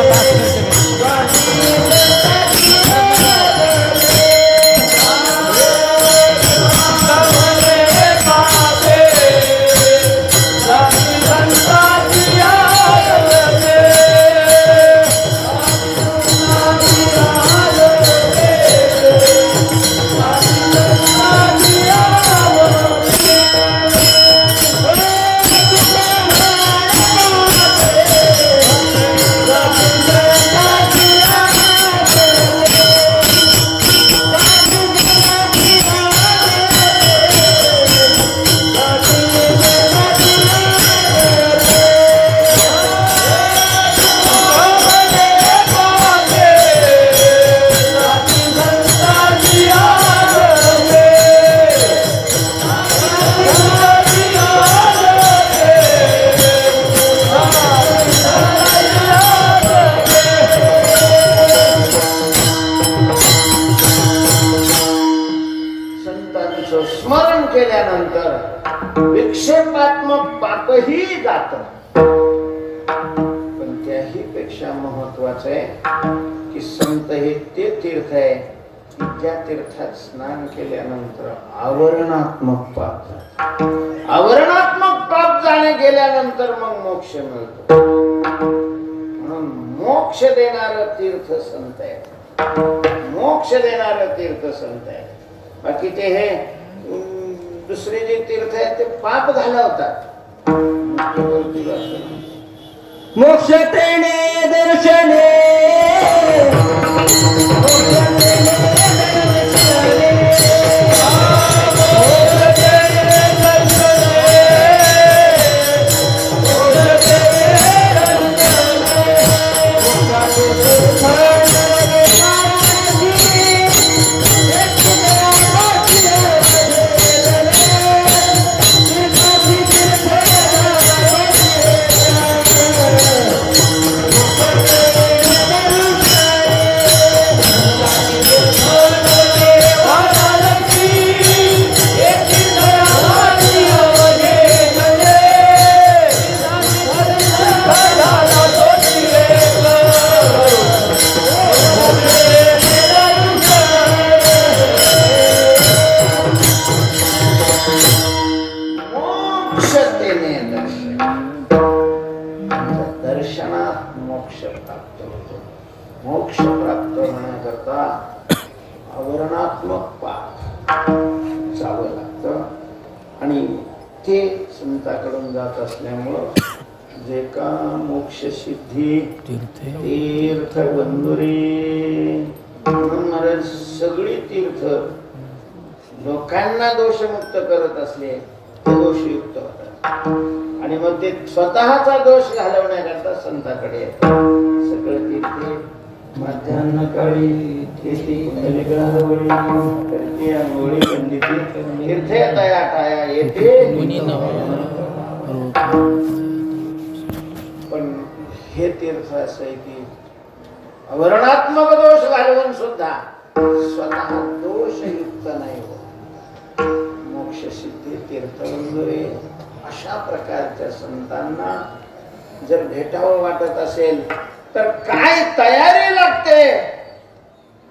स्मरण केल्यानंतर विक्षेपात्मक पापही जात. पण त्याही पेक्षा महत्वाचं आहे की संत हे ते तीर्थ आहे की ज्या तीर्थात स्नान केल्यानंतर आवरणात्मक पाप जात. आवरणात्मक पाप जाणे गेल्यानंतर मग मोक्ष मिळतो. म्हणून मोक्ष देणारं तीर्थ संत आहे, मोक्ष देणारं तीर्थ संत आहे. बाकी ते हे दुसरे जे तीर्थ आहेत ते पाप घालवतात. मोक्ष तेने दर्शने दर्शनात मोक्ष प्राप्त होतो. मोक्ष प्राप्त होण्याकरता आवरणात्मक पाप जावं लागतं आणि ते संताकडून जात असल्यामुळं जे का मोक्ष सिद्धी तीर्थ बंधुरे. म्हणून महाराज सगळी तीर्थ लोकांना दोषमुक्त करत असले ते दोषयुक्त होतात आणि मग ते स्वतःचा दोष घालवण्याकरता संताकडे येतात. सगळं तीर्थे मध्यान्ह काळी तीर्थे तया टाया येते. पण हे तीर्थ असं आहे की आवरणात्मक दोष घालवून सुद्धा स्वतः दोषयुक्त नाही होत. मोक्ष सिद्धी तीर्थबंधुरे अशा प्रकारच्या संतांना जर भेटावं वाटत असेल तर काय तयारी लागते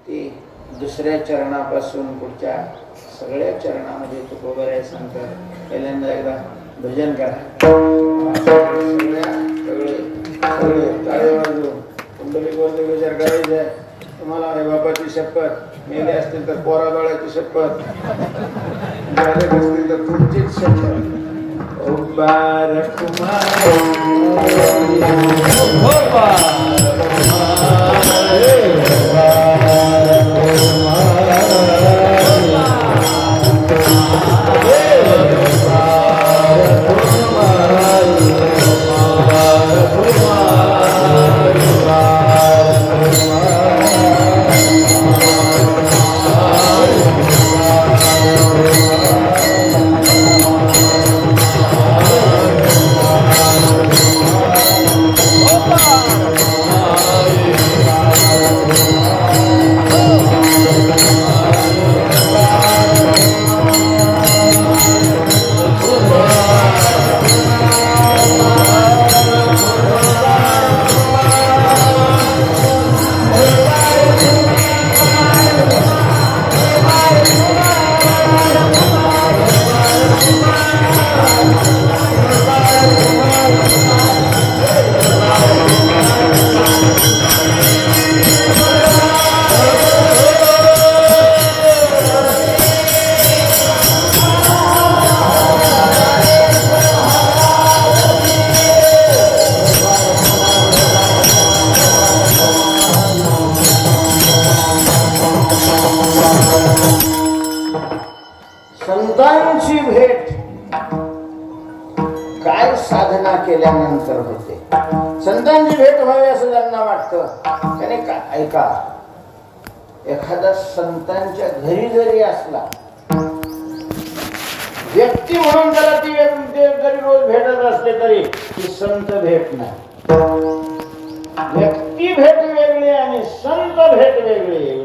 ती दुसऱ्या चरणापासून पुढच्या सगळ्या चरणामध्ये तुकोबराय सांगतात. पहिल्यांदा एकदा भजन करा, सगळे टाळे वाजवून कुंडलिकावरती विचार करायचा आहे. तुम्हाला आई बापाची शपथ, मेले असतील तर पोरा बाळाची शपथ, झाले असतील तर तुमचीच शपथ. संतांची भेट काय साधना केल्यानंतर होते? संतांची भेट व्हावी असं ज्यांना वाटतं त्याने काय ऐका, एखादा संतांच्या घरी जरी असला, व्यक्ती म्हणून त्याला ती जरी रोज भेटत असले तरी ती संत भेट नाही. व्यक्ती भेट वेगळी आणि संत भेट वेगळी.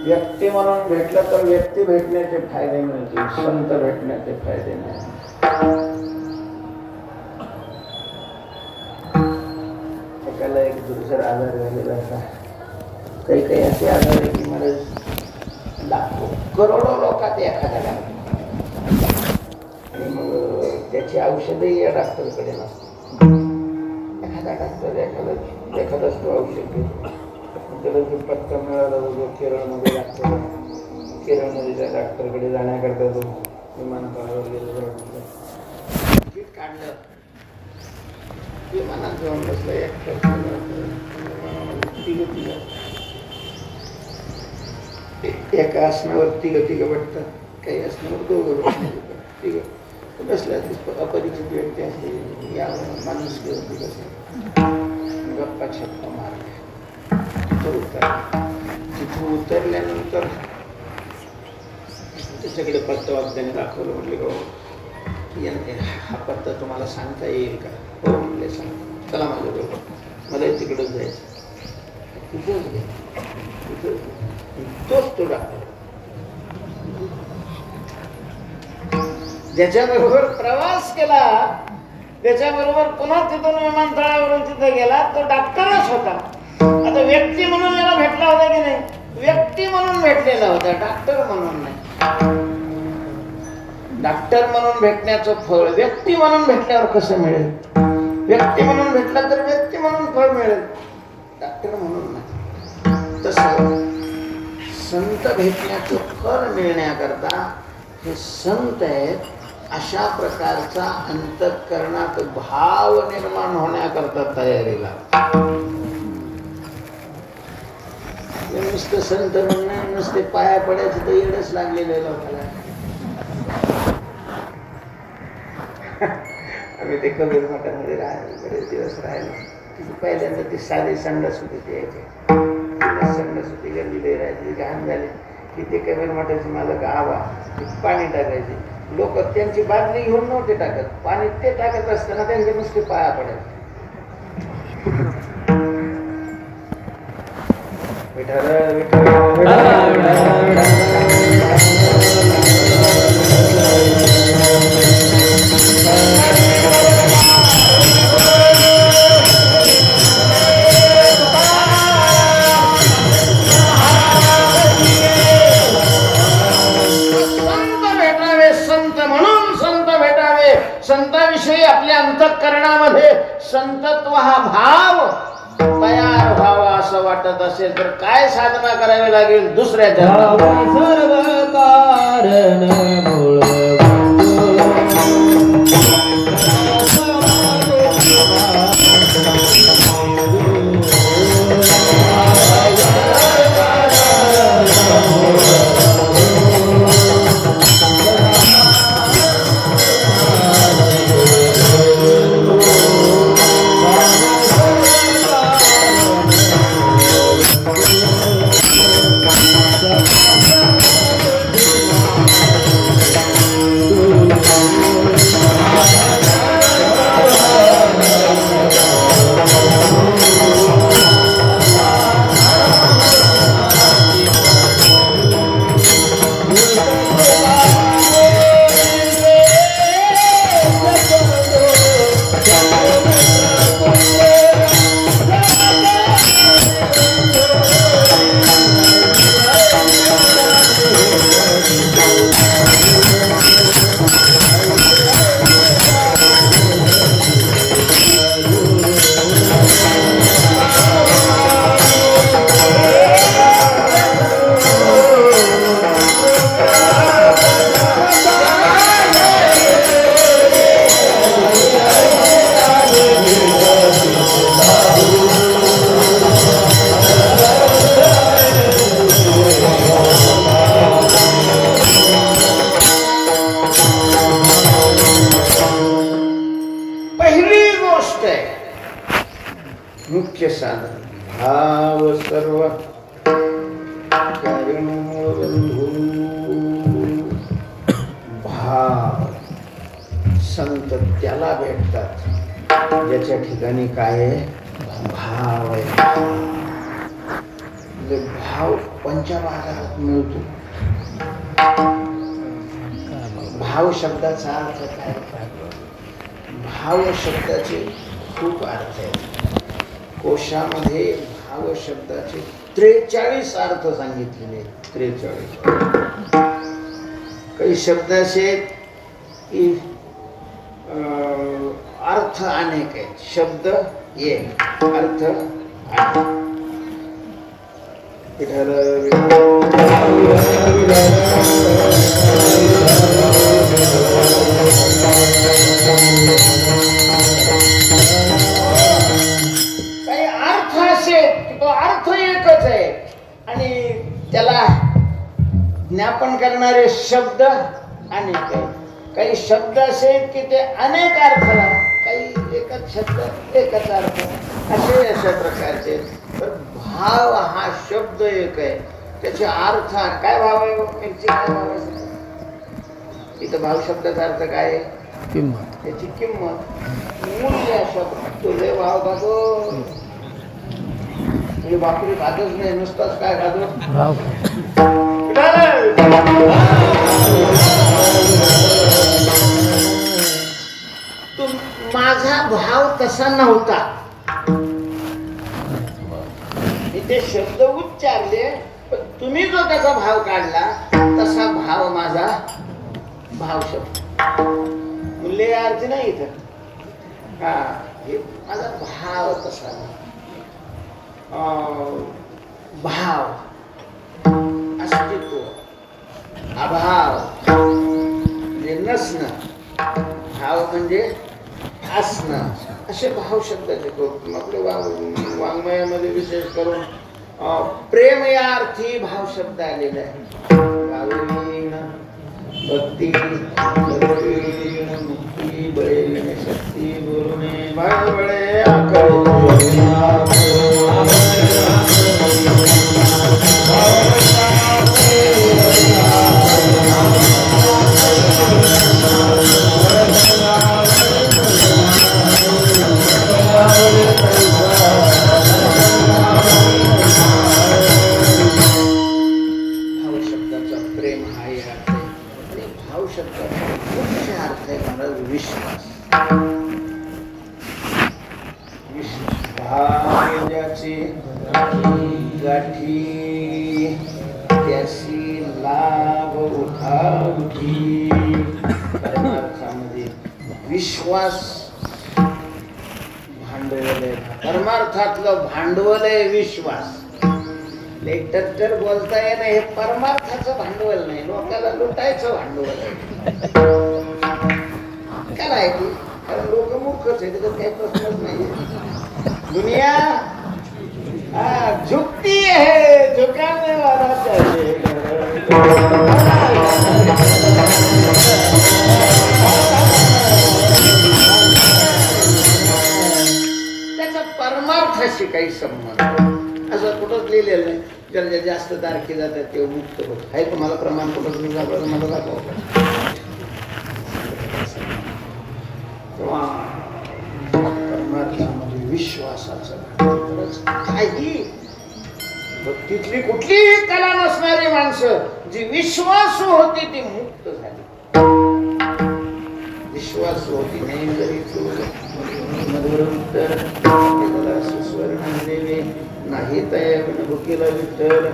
व्यक्ती म्हणून भेटलं तर व्यक्ती भेटण्याचे फायदे मिळतील, संत भेटण्याचे फायदे नाही. एकाला एक दुसरा आजार झालेला असा, काही असे आजार आहे की मला लाखो करोडो लोकात एखाद्याला, आणि मग त्याची औषधही या डॉक्टरकडे नसतात. एखादा डॉक्टर एखादाच तो औषध घेतो, त्याला जो पत्ता मिळाला जो केरळमध्ये डॉक्टर, केरळमध्ये त्या डॉक्टरकडे जाण्याकरता तो विमानतळावर गेलो, तिकीट काढलं, विमानात जाऊन बसलं. एका आसनावर तिघं बसतात, काही आसनावर दोघं बसतात, तिघं बसल्या. अपरिचित व्यक्ती असली या माणूस घेऊन बसल्या, गप्पा छप्पा मारल्या. तिथून उतरल्यानंतर त्याच्याकडे पत्ता वागताना दाखवलं. म्हटले हा पत्ता तुम्हाला सांगता येईल का? हो म्हटले सांग, चला माझ्याबरोबर, मला तिकडंच जायचं. तोच तो डॉक्टर ज्याच्याबरोबर प्रवास केला, त्याच्याबरोबर पुन्हा तिथून विमानतळावरून तिथे गेला, तो डॉक्टरच होता. आता व्यक्ती म्हणून याला भेटला होता की नाही? व्यक्ती म्हणून भेटलेला होता, डॉक्टर म्हणून नाही. डॉक्टर म्हणून भेटण्याचं फळ व्यक्ती म्हणून भेटल्यावर कसं मिळेल? व्यक्ती म्हणून भेटला तर व्यक्ती म्हणून फळ मिळेल, डॉक्टर म्हणून नाही. तसं संत भेटण्याचं फळ मिळण्याकरता हे संत आहेत, अशा प्रकारचा अंतःकरणात भाव निर्माण होण्याकरता तयारीला. नुसतं संत म्हणणं, नुसते पाया पडायचं तर येडच लागलेलं लोकांना. आम्ही ते कबीर मठामध्ये राहिलो, बरेच दिवस राहिलो. तिथे पहिल्यांदा ती साधी संडास होती, ते यायचे संडास होती, गर्दी राहायची, घाण झाली की ते कबीर मठाचे मालक आवा पाणी टाकायचे. लोक त्यांची बादली घेऊन नव्हते टाकत पाणी, ते टाकत असताना त्यांचे नुसते पाया पडायचे. विठ्ठल विठ्ठल संतांविषयी आपल्या अंतःकरणामध्ये संतत्व हा भाव तयार व्हावा असं वाटत असेल तर काय साधना करावी लागेल? दुसऱ्या चरणात सर्व कारण मूळ मुख्य साधन भाव सर्व भाव संत त्याला भेटतात ज्याच्या ठिकाणी काय आहे? भाव आहे. म्हणजे भाव पंचबाजारात मिळतो. भाव शब्दाचा अर्थ काय? भाव शब्दाचे खूप अर्थ आहेत. कोशामध्ये भाव शब्दाचे 43 अर्थ सांगितलेले. 43 काही शब्द असे की अर्थ अनेक आहेत. शब्द एक, अर्थ अनेक. काही अर्थ असे की तो अर्थ एकच आहे आणि त्याला ज्ञापन करणारे शब्द अनेक आहेत. काही शब्द असे की ते अनेक अर्थ, काही एकच शब्द एकच अर्थ, असे अशा प्रकारचे. तर भाव हा शब्द एक आहे, त्याचे अर्थ काय भाव आहे? त्यांची काय भाव आहे? इथं भाव शब्दाचा अर्थ काय आहे? किंमत. त्याची किंमत, मूल्य शब्द. तुझे भाव खातो म्हणजे बाकरी खातच नाही, नुसताच काय खातो? भाव. माझा भाव तसा नव्हता. इथे शब्द उच्चारले पण तुम्ही जो त्याचा भाव काढला तसा भाव माझा भाव शब्द. मूल्य अर्थ नाही इथं. हा, हे माझा भाव तसा. भाव अस्तित्व, अभाव म्हणजे नसणं, भाव म्हणजे असणं, असे भाव शब्दाचे करून आपल्या वाङ्मयामध्ये विशेष करून प्रेम या अर्थी भाव शब्द आलेला आहे. भक्ती मुक्ती बळे शक्ती गुरुने बळे गाठी त्याशी लाभ उठावठी. परमार्थामध्ये विश्वास भांडवल आहे. परमार्थातलं भांडवल आहे विश्वास. लेक्चर बोलता येणं हे परमार्थाचं भांडवल नाही, लोकांना लुटायचं भांडवल आहे. काय आहे की कारण लोक मूर्खच आहे, त्याच्यात काही प्रश्नच नाही. दुनिया झुकती है, झुकाने वाला चाहिए. त्याचा परमार्थाशी काही संबंध असं कुठंच लिहिलेलं नाही. ज्याला जास्त तारखे जातात ते मुक्त होत आहे. तुम्हाला प्रमाण कुठं मला दाखवा. परमार्थामध्ये विश्वासाचं काही तिथली कुठलीही कला नसणारी माणसं जी विश्वासू होती ती मुक्त झाली. विश्वासू होती नाही जरी मधुर सुस्वर्ण देवे नाही भुकीला विठ्ठल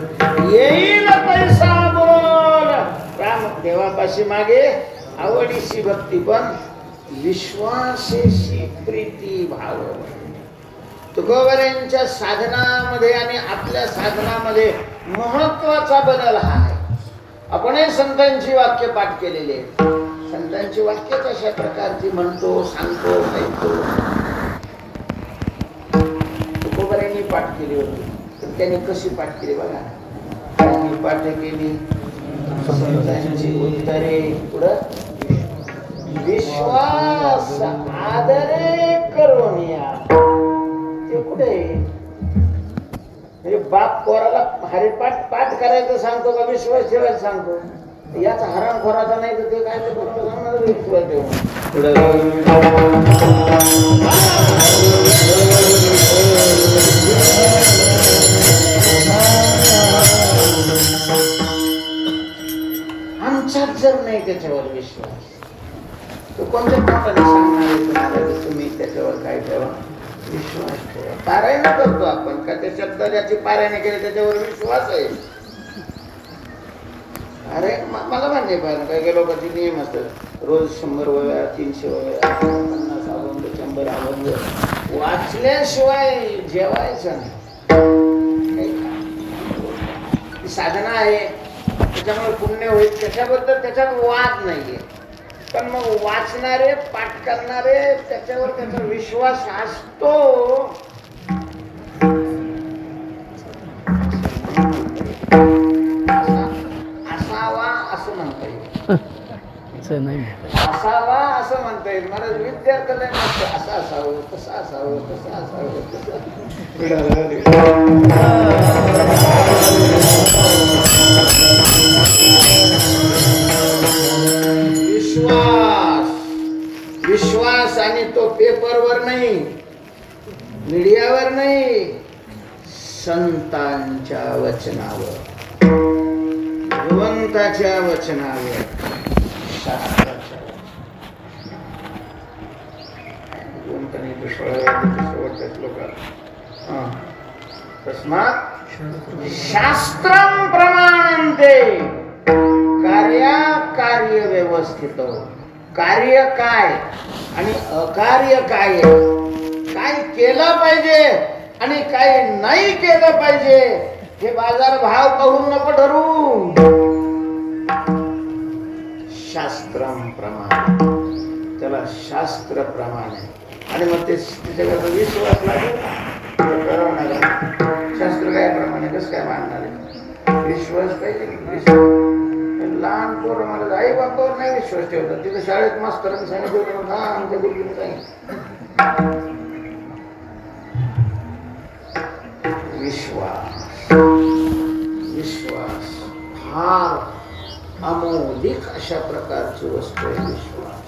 येईल पैसा बोल. राम देवापाशी मागे आवडीची भक्ती पण विश्वासेशी प्रीती भाव. तुकोबऱ्यांच्या साधनामध्ये आणि आपल्या साधनामध्ये महत्वाचा बदल हा आहे. आपणही संतांची वाक्य पाठ केलेली आहेत. संतांची वाक्यच अशा प्रकारची म्हणतो, सांगतो, ऐकतो. तुकोबऱ्यांनी पाठ केली होती, तर त्यांनी कशी पाठ केली बघा. त्यांनी पाठ केली संतांची उत्तरे पुढं विश्वास आदरे करून या. ते कुठे म्हणजे बाप पोराला हरिपाठ पाठ करायचं सांगतो का विश्वास ठेवायला सांगतो. याचा हरामखोराचा नाही तर ते काय ते बरोबर सांगणार विश्वास ठेवून. आमच्यात जर नाही त्याच्यावर विश्वास तो कोणत्या प्रकारे सांगणार आहे तुम्हाला. तुम्ही त्याच्यावर काय ठेवा विश्वास ठेवा. पारायण करतो आपण का त्या शब्दाची पारायण केली त्याच्यावर विश्वास आहे. अरे मला मान्य पाहिजे काही काही लोकांचे नियम असतात. रोज 100 वेळा 300 वेळा 50 अभंग 100 अभंग वाचल्याशिवाय जेवायचं नाही. साधना आहे त्याच्यामुळे पुण्य होईल त्याच्याबद्दल त्याच्यात वाद नाहीये. पण मग वाचणारे पाठ करणारे त्याच्यावर त्याचा विश्वास असतो. असावा असं म्हणता येईल. असावा असं म्हणता येईल. मला विद्यार्थ्याला नसतं असं असावं तसं असावं तसं असावं विश्वास आणि तो पेपरवर नाही, मीडियावर नाही, संतांच्या वचनावर, भगवंताच्या वचनावर, शास्त्राच्या. भगवंताने शेवटच्याच लोकांना तस्मात् शास्त्रं प्रमाणन्ते कार्या कार्य व्यवस्थित. कार्य काय आणि अकार्य काय, काय केलं पाहिजे आणि काय नाही केलं पाहिजे हे बाजार भाव पाहून नको ठरवू. शास्त्रम प्रमाण, त्याला शास्त्र प्रमाण आहे. आणि मग ते त्याच्याकडे विश्वास लागेल करवणार. शास्त्र काय प्रमाण आहे कसं काय मानणार आहे. विश्वास पाहिजे. लहान पोरं मला आई बापावर नाही विश्वास ठेवतात. तिथं शाळेत मास्तरांनी सांगितलं हा आमच्या गुरुजीने सांगितलं. विश्वास विश्वास फार अमौलिक अशा प्रकारची वस्तू आहे. विश्वास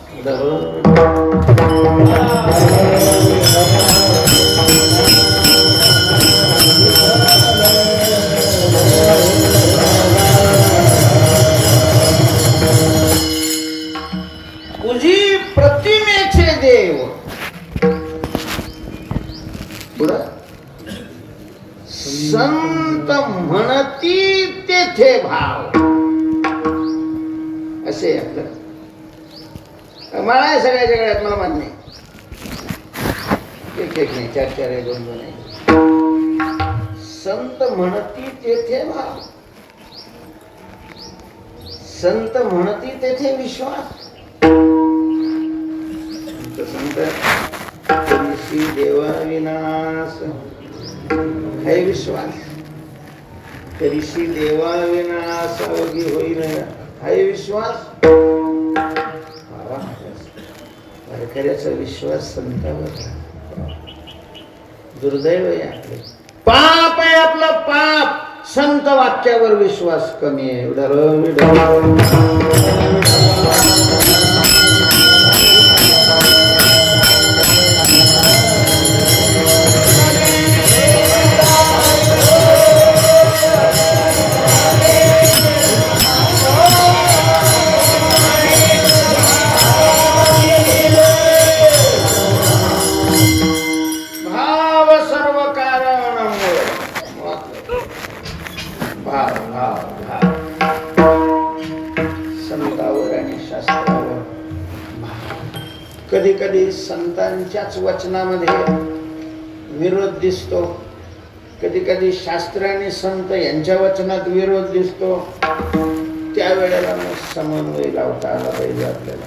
तुझी प्रतिमेचे देव. पुढं संत म्हणती तेथे भाव. असे आपलं मला आहे सगळ्या जगात, मला मान्य आहे. एक एक नाही, चार चार आहे, दोन दोन आहे. संत म्हणती तेथे भाव, संत म्हणती तेथे विश्वास. संत तरीशी देवा विनाश है विश्वास, तरीशी देवा विनाश अवघी होईल है विश्वास. वारकऱ्याचा विश्वास संतावर. दुर्दैव आहे आपले, पाप आहे आपलं पाप. संत वाक्यावर विश्वास कमी आहे. कधी कधी संतांच्याच वचनामध्ये विरोध दिसतो, कधी कधी शास्त्र आणि संत यांच्या वचनात विरोध दिसतो. त्यावेळेला मग समन्वय लावता आला पाहिजे. आपल्याला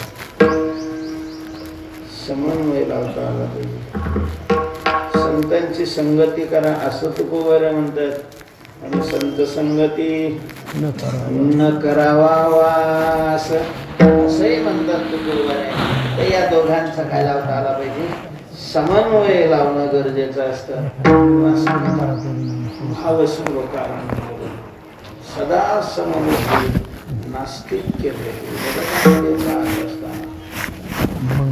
समन्वय लावता आला पाहिजे. संतांची संगती करा असं तुकोबारे म्हणतात, आणि संत संगती न करावा असंही म्हणतात तुकोबारे. तर या दोघांचा काय लावता आला पाहिजे? समन्वय लावणं गरजेचं असतं. भावस्वरूप कारण सदा समन्वय नास्तिक केले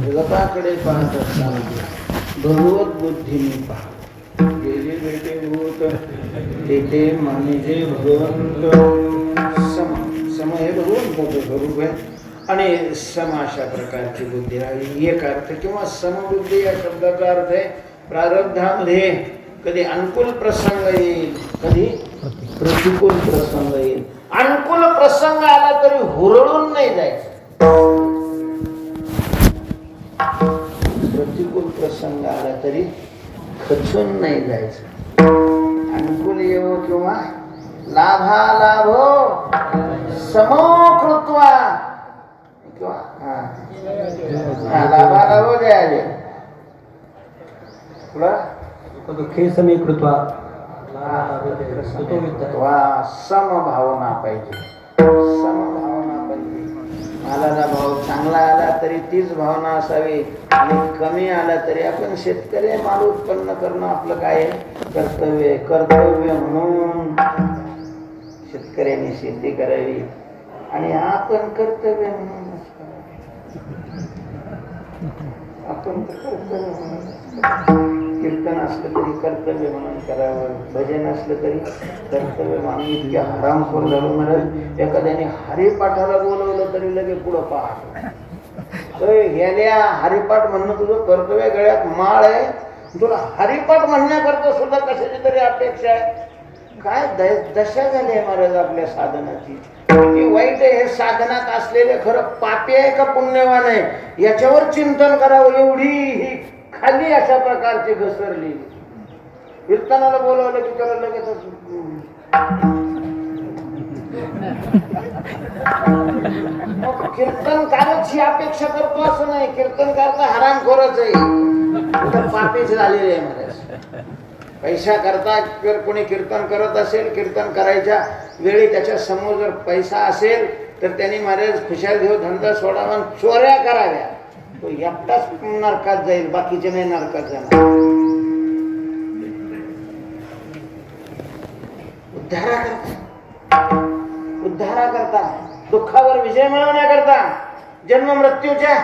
जगताकडे पाहत असताना भगवत बुद्धीने पहा. गेले बेटे भूत तेथे म्हणजे भगवंत. सम सम हे भगवंत स्वरूप आहे, आणि सम अशा प्रकारची बुद्धी राहावी. एक अर्थ किंवा समबुद्धी या शब्दाचा अर्थ आहे प्रारब्धामध्ये कधी अनुकूल प्रसंग येईल, कधी प्रतिकूल प्रसंग येईल. अनुकूल प्रसंग आला तरी हुरळून नाही जायचं, प्रतिकूल प्रसंग आला तरी खचून नाही जायचं. अनुकूल येवो किंवा लाभा लाभो समो कृत्वा किंवा लाभा लाभो द्यायचे दुःखे समी कृत्वा समभावना पाहिजे. समभावना पाहिजे. मालाला भाव चांगला आला तरी तीच भावना असावी, आणि कमी आला तरी आपण शेतकरी माल उत्पन्न करणं आपलं काय कर्तव्य. कर्तव्य म्हणून शेतकऱ्यांनी शेती करावी, आणि आपण कर्तव्य म्हणून आपण कर्तव्य म्हणून कीर्तन असलं तरी कर्तव्य म्हणून करावं, भजन असलं तरी कर्तव्य म्हणून. इतक्या हरामखोर झालो महाराज, एखाद्याने हरिपाठाला बोलवलं तरी लगे पुढं पाठ. गेल्या हरिपाठ म्हणणं तुझं कर्तव्य, गळ्यात माळ आहे, तुला हरिपाठ म्हणण्याकरता सुद्धा कशाची तरी अपेक्षा आहे. काय दशा झाली आहे महाराज आपल्या साधनाची. किती वाईट आहे हे साधनात असलेले. खरं पापी आहे का पुण्यवान आहे याच्यावर चिंतन करावं. एवढी ही खाली अशा प्रकारची घसरली. कीर्तनाला बोलवलं की त्याला लगेच कीर्तनकारची अपेक्षा करतो असं नाही. कीर्तनकार तर हरामखोरच आहे, पापीच झालेले आहे महाराज. पैसा करता जर कोणी कीर्तन करत असेल, कीर्तन करायच्या वेळी त्याच्या समोर जर पैसा असेल तर त्यांनी महाराज खुशाल घेऊ धंदा सोडावा, चोऱ्या कराव्या. तो एकटाच नरकात जाईल, बाकीचे नाही नरकात जाणार. उद्धारा करता दुःखावर विजय मिळवण्याकरता, जन्म मृत्यूच्या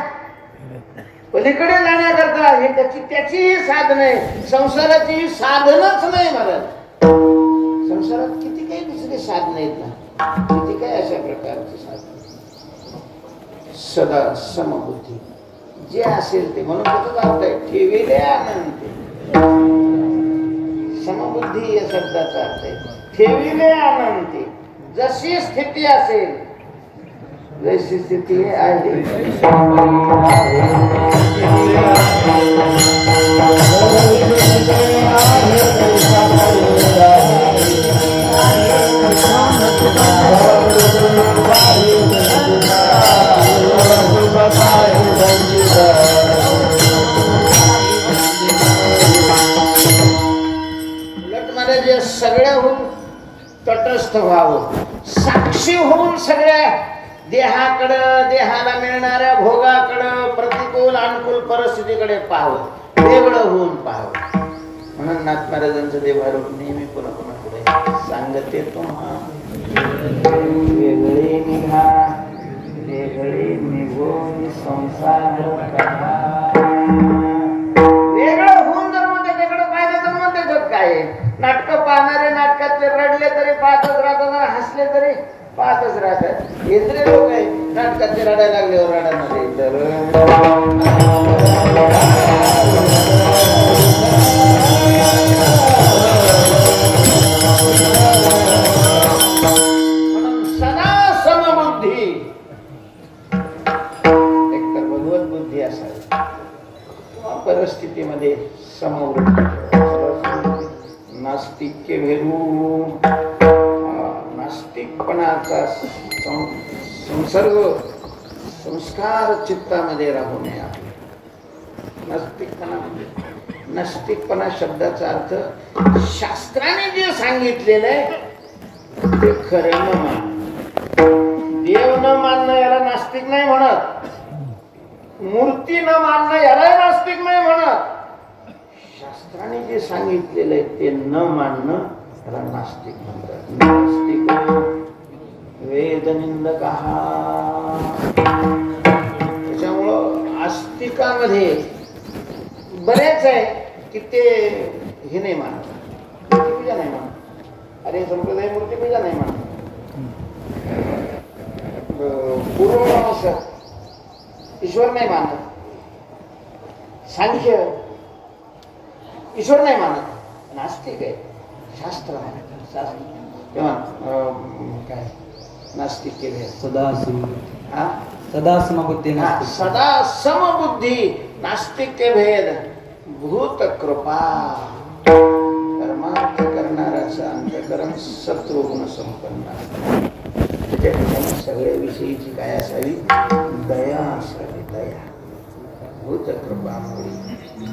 पलीकडे जाण्याकरता हे त्याची साधन आहे. संसाराची साधनच नाही महाराज. संसारात किती काही दुसरी साधन आहेत ना, किती काय अशा प्रकारची साधन. सदा समबुद्धी जे असेल ते, म्हणून त्याचा अर्थ आहे ठेविले आनंद. समबुद्धी या शब्दाचा अर्थ आहे ठेविले आनंदी. जशी स्थिती असेल जशी स्थिती आहे सगळ्याहून तटस्थ व्हावं, साक्षी होऊन सगळ्या देहाकडं, देहाला मिळणाऱ्या भोगाकडं, प्रतिकूल अनुकूल परिस्थितीकडे पाहावं, वेगळं होऊन पाहावं. म्हणून नाथ महाराजांचं देवारूप नेहमी पुन्हा पुन्हा पुढे सांगते तुम्हा वेगळे निघा, वेगळे निघून संसार करा. वेगळं होऊन जर मग त्याच्याकडे पाहिलं तर मग त्याच्यात काय आहे? नाटकं पाहणारे नाटकातले रडले तरी पाहतच राहतात, हसले तरी पाहतच राहतात. इंद्रिय लोक आहे, नाटकातले रडायला लागल्यावर रडणार म्हणून सदा समबुद्धी, एकतर भगवत बुद्धी असावी किंवा परिस्थितीमध्ये समवृत्ती. नास्तिक्य भेरू, नास्तिकपणाचा संसर्ग संस्कार चित्तामध्ये राहू नये. नास्तिकपणा म्हणजे नास्तिकपणा शब्दाचा अर्थ शास्त्राने जे सांगितलेलं आहे ते खरं न मानणं. देव न मानणं याला नास्तिक नाही म्हणत, मूर्ती न मानणं याला नास्तिक नाही म्हणत. शास्त्राने जे सांगितलेलं आहे ते न मानणं त्याला नास्तिक म्हणतात. नास्तिक वेदनिंदक. त्याच्यामुळं आस्तिकामध्ये बरेच आहे की ते हे नाही मानत, मूर्तीपूजा नाही मानत. अरे संप्रदाय मूर्तीपूजा नाही मानत. पूर्वमीमांसा ईश्वर नाही मानत. सांख्य ईश्वर नाही मानत, नास्तिक आहे. शास्त्र मानत. तेव्हा काय नास्तिक केले सदा समबुद्धी, सदा समबुद्धी, नास्तिक के भेद, भूत कृपा. कर्मार्थ करणाऱ्याचं अंतःकरण सत्वगुण संपन्न. त्याच्या सगळ्या विषयीची काय असावी? दया असावी. दया, भूत कृपा.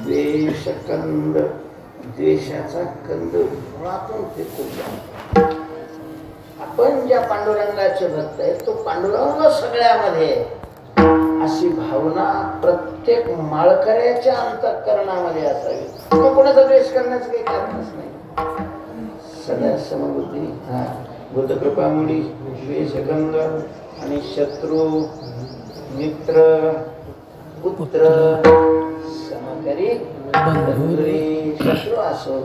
द्वेषकंद, द्वेषाचा कंद मुळातून फेकून. आपण ज्या पांडुरंगाचे भक्त आहे तो पांडुरंग सगळ्यामध्ये, अशी भावना प्रत्येक माळकऱ्याच्या अंतःकरणामध्ये असावी. मग कोणाचा द्वेष करण्याचं काही कारणच नाही. सदा समबुद्धी, भूतकृपामुळी, द्वेषगंध आणि शत्रू, मित्र, पुत्र, समकरी, बंधुरी. शत्रू असो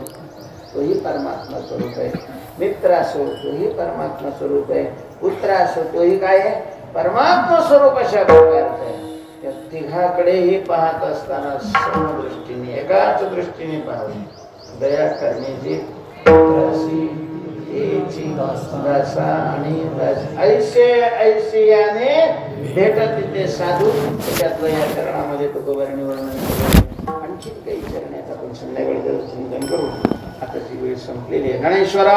तोही परमात्मा स्वरूप आहे, मित्र असो तोही परमात्मा स्वरूप आहे, पुत्र असो तोही काय आहे? परमात्मा स्वरूप. अशा प्रकारचं आहे. त्या तिघाकडेही पाहत असताना समदृष्टीने, एकाच दृष्टीने पाहावे. दया करण्याची आणि ऐसे ऐसे याने भेटत तिथे साधू. त्याच्यातलं या चरणामध्ये तुकोबारांनी वर्णन. आणखी काही चरणात आपण संध्याकाळी चिंतन करू. आताची वेळ संपलेली आहे. गणेश्वरा